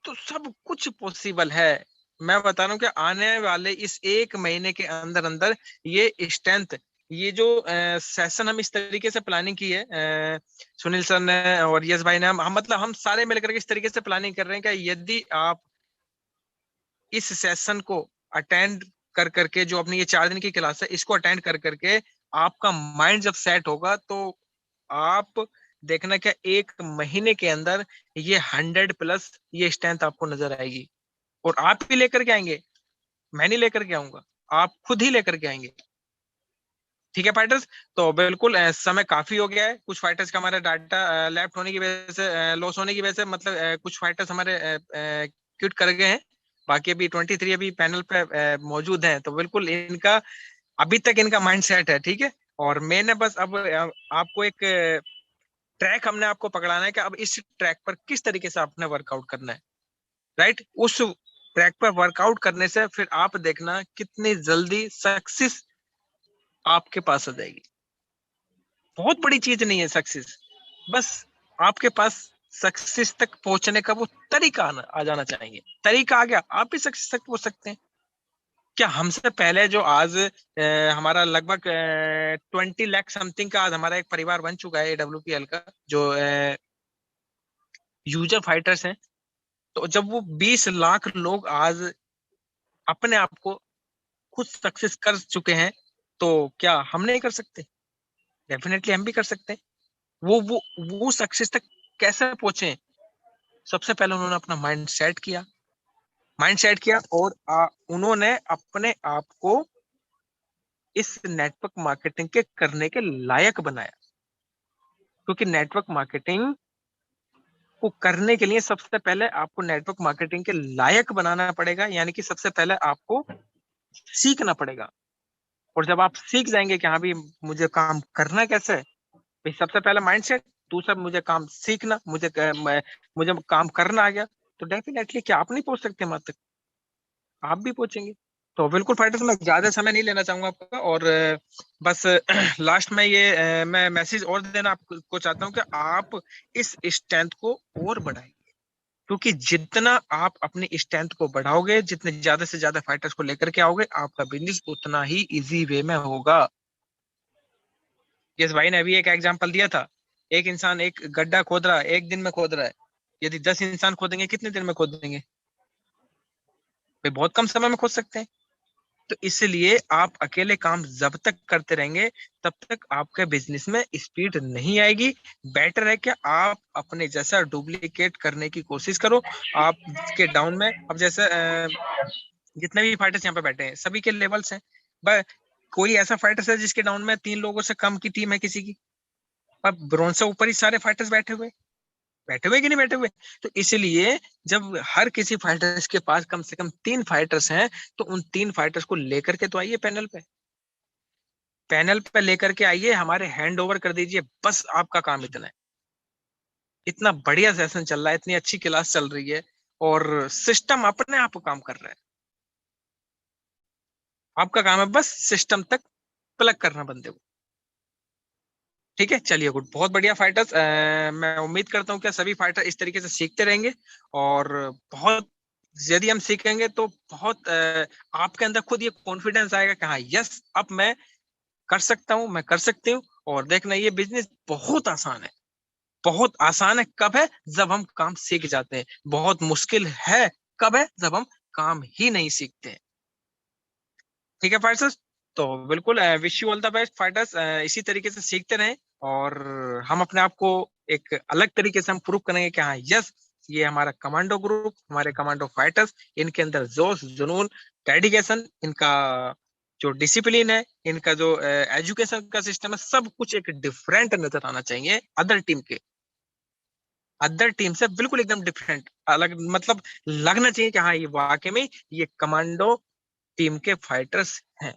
तो सब कुछ पॉसिबल है। मैं बता रहा हूँ कि आने वाले इस 1 महीने के अंदर अंदर ये स्ट्रेंथ, ये जो सेशन हम इस तरीके से प्लानिंग की है, सुनील सर ने और यश भाई ने, हम मतलब हम सारे मिलकर के इस तरीके से प्लानिंग कर रहे हैं कि यदि आप इस सेशन को अटेंड कर करके, जो अपनी ये 4 दिन की क्लास है इसको अटेंड कर करके आपका माइंड जब सेट होगा, तो आप देखना क्या 1 महीने के अंदर ये 100 प्लस ये स्ट्रेंथ आपको नजर आएगी। और आप ही लेकर के आएंगे, मैं नहीं लेकर के आऊंगा, आप खुद ही लेकर के आएंगे। ठीक है फाइटर्स, तो बिल्कुल समय काफी हो गया है। कुछ फाइटर्स का हमारा डाटा लेफ्ट होने की वजह से, लॉस होने की वजह से, मतलब कुछ फाइटर्स हमारे क्विट कर गए हैं, बाकी अभी 23 अभी पैनल पे मौजूद हैं। तो बिल्कुल इनका अभी तक इनका माइंड सेट है, ठीक है। और मैंने बस अब आपको एक ट्रैक हमने आपको पकड़ाना है कि अब इस ट्रैक पर किस तरीके से आपने वर्कआउट करना है, राइट। उस ट्रैक पर वर्कआउट करने से फिर आप देखना कितनी जल्दी सक्सेस आपके पास आ जाएगी। बहुत बड़ी चीज नहीं है सक्सेस, बस आपके पास सक्सेस तक पहुंचने का वो तरीका आ जाना चाहिए। तरीका आ गया, आप भी सक्सेस तक पहुंच सकते हैं। क्या हमसे पहले जो आज हमारा लगभग 20 लाख समथिंग का आज हमारा एक परिवार बन चुका है AWPL का, जो यूजर फाइटर्स हैं, तो जब वो 20 लाख लोग आज अपने आप को खुद सक्सेस कर चुके हैं, तो क्या हम नहीं कर सकते? डेफिनेटली हम भी कर सकते हैं। वो सक्सेस तक कैसे पहुंचे? सबसे पहले उन्होंने अपना माइंड सेट किया, और उन्होंने अपने आप को इस नेटवर्क मार्केटिंग के करने के लायक बनाया। क्योंकि नेटवर्क मार्केटिंग को करने के लिए सबसे पहले आपको नेटवर्क मार्केटिंग के लायक बनाना पड़ेगा, यानी कि सबसे पहले आपको सीखना पड़ेगा। और जब आप सीख जाएंगे कि हाँ भाई मुझे काम करना कैसे है, भाई सबसे पहले माइंडसेट, दूसरा मुझे काम सीखना, मुझे काम करना आ गया, तो डेफिनेटली क्या आप नहीं पहुंच सकते वहां तक, आप भी पहुंचेंगे। तो बिल्कुल फाइटर्स, मैं ज्यादा समय नहीं लेना चाहूंगा आपका, और बस लास्ट में ये मैं मैसेज और देना आपको चाहता हूँ कि आप इस स्ट्रेंथ को और बढ़ाइए। क्योंकि जितना आप अपनी स्ट्रेंथ को बढ़ाओगे, जितने ज्यादा से ज्यादा फाइटर्स को लेकर के आओगे, आपका बिजनेस उतना ही इजी वे में होगा। यस भाई ने अभी एक एग्जांपल दिया था, एक इंसान एक गड्ढा खोद रहा है, एक दिन में खोद रहा है। यदि 10 इंसान खोदेंगे कितने दिन में खोद देंगे भाई? बहुत कम समय में खोद सकते हैं। तो इसलिए आप अकेले काम जब तक करते रहेंगे तब तक आपके बिजनेस में स्पीड नहीं आएगी। बेटर है कि आप अपने जैसा डुप्लीकेट करने की कोशिश करो। आपके डाउन में अब जैसे जितने भी फाइटर्स यहाँ पे बैठे हैं सभी के लेवल्स हैं, बस कोई ऐसा फाइटर्स है जिसके डाउन में 3 लोगों से कम की टीम है किसी की? अब ब्रॉन्ज से ऊपर ही सारे फाइटर्स बैठे हुए कि नहीं बैठे हुए? तो इसलिए जब हर किसी फाइटर्स के पास कम से कम 3 फाइटर्स हैं, तो उन 3 फाइटर्स को लेकर के तो आइए पैनल पे लेकर के आइए, हमारे हैंड ओवर कर दीजिए, बस आपका काम इतना है। इतना बढ़िया सेशन चल रहा है, इतनी अच्छी क्लास चल रही है, और सिस्टम अपने आप काम कर रहा है। आपका काम है बस सिस्टम तक प्लग करना बंदे को। ठीक है, चलिए गुड, बहुत बढ़िया फाइटर्स। मैं उम्मीद करता हूँ कि सभी फाइटर इस तरीके से सीखते रहेंगे, और बहुत यदि हम सीखेंगे तो बहुत आपके अंदर खुद ये कॉन्फिडेंस आएगा कि हाँ यस, अब मैं कर सकता हूँ, मैं कर सकती हूँ। और देखना, ये बिजनेस बहुत आसान है, बहुत आसान है। कब है? जब हम काम सीख जाते हैं। बहुत मुश्किल है कब है? जब हम काम ही नहीं सीखते हैं। ठीक है फाइटर्स, तो बिल्कुल wish you all the best fighters. इसी तरीके से सीखते रहें, और हम अपने आप को एक अलग तरीके से हम प्रूव करेंगे कि हाँ यस, ये हमारा कमांडो ग्रुप, हमारे कमांडो फाइटर्स, इनके अंदर जोश, जुनून, डेडिकेशन, इनका जो डिसिप्लिन है, इनका जो एजुकेशन का सिस्टम है, सब कुछ एक डिफरेंट नजर आना चाहिए अदर टीम के, अदर टीम से बिल्कुल एकदम डिफरेंट, अलग, मतलब लगना चाहिए कि हाँ ये वाकई में ये कमांडो टीम के फाइटर्स हैं।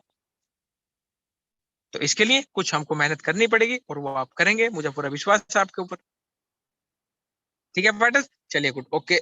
तो इसके लिए कुछ हमको मेहनत करनी पड़ेगी, और वो आप करेंगे, मुझे पूरा विश्वास है आपके ऊपर। ठीक है फाइटर्स, चलिए गुड, ओके।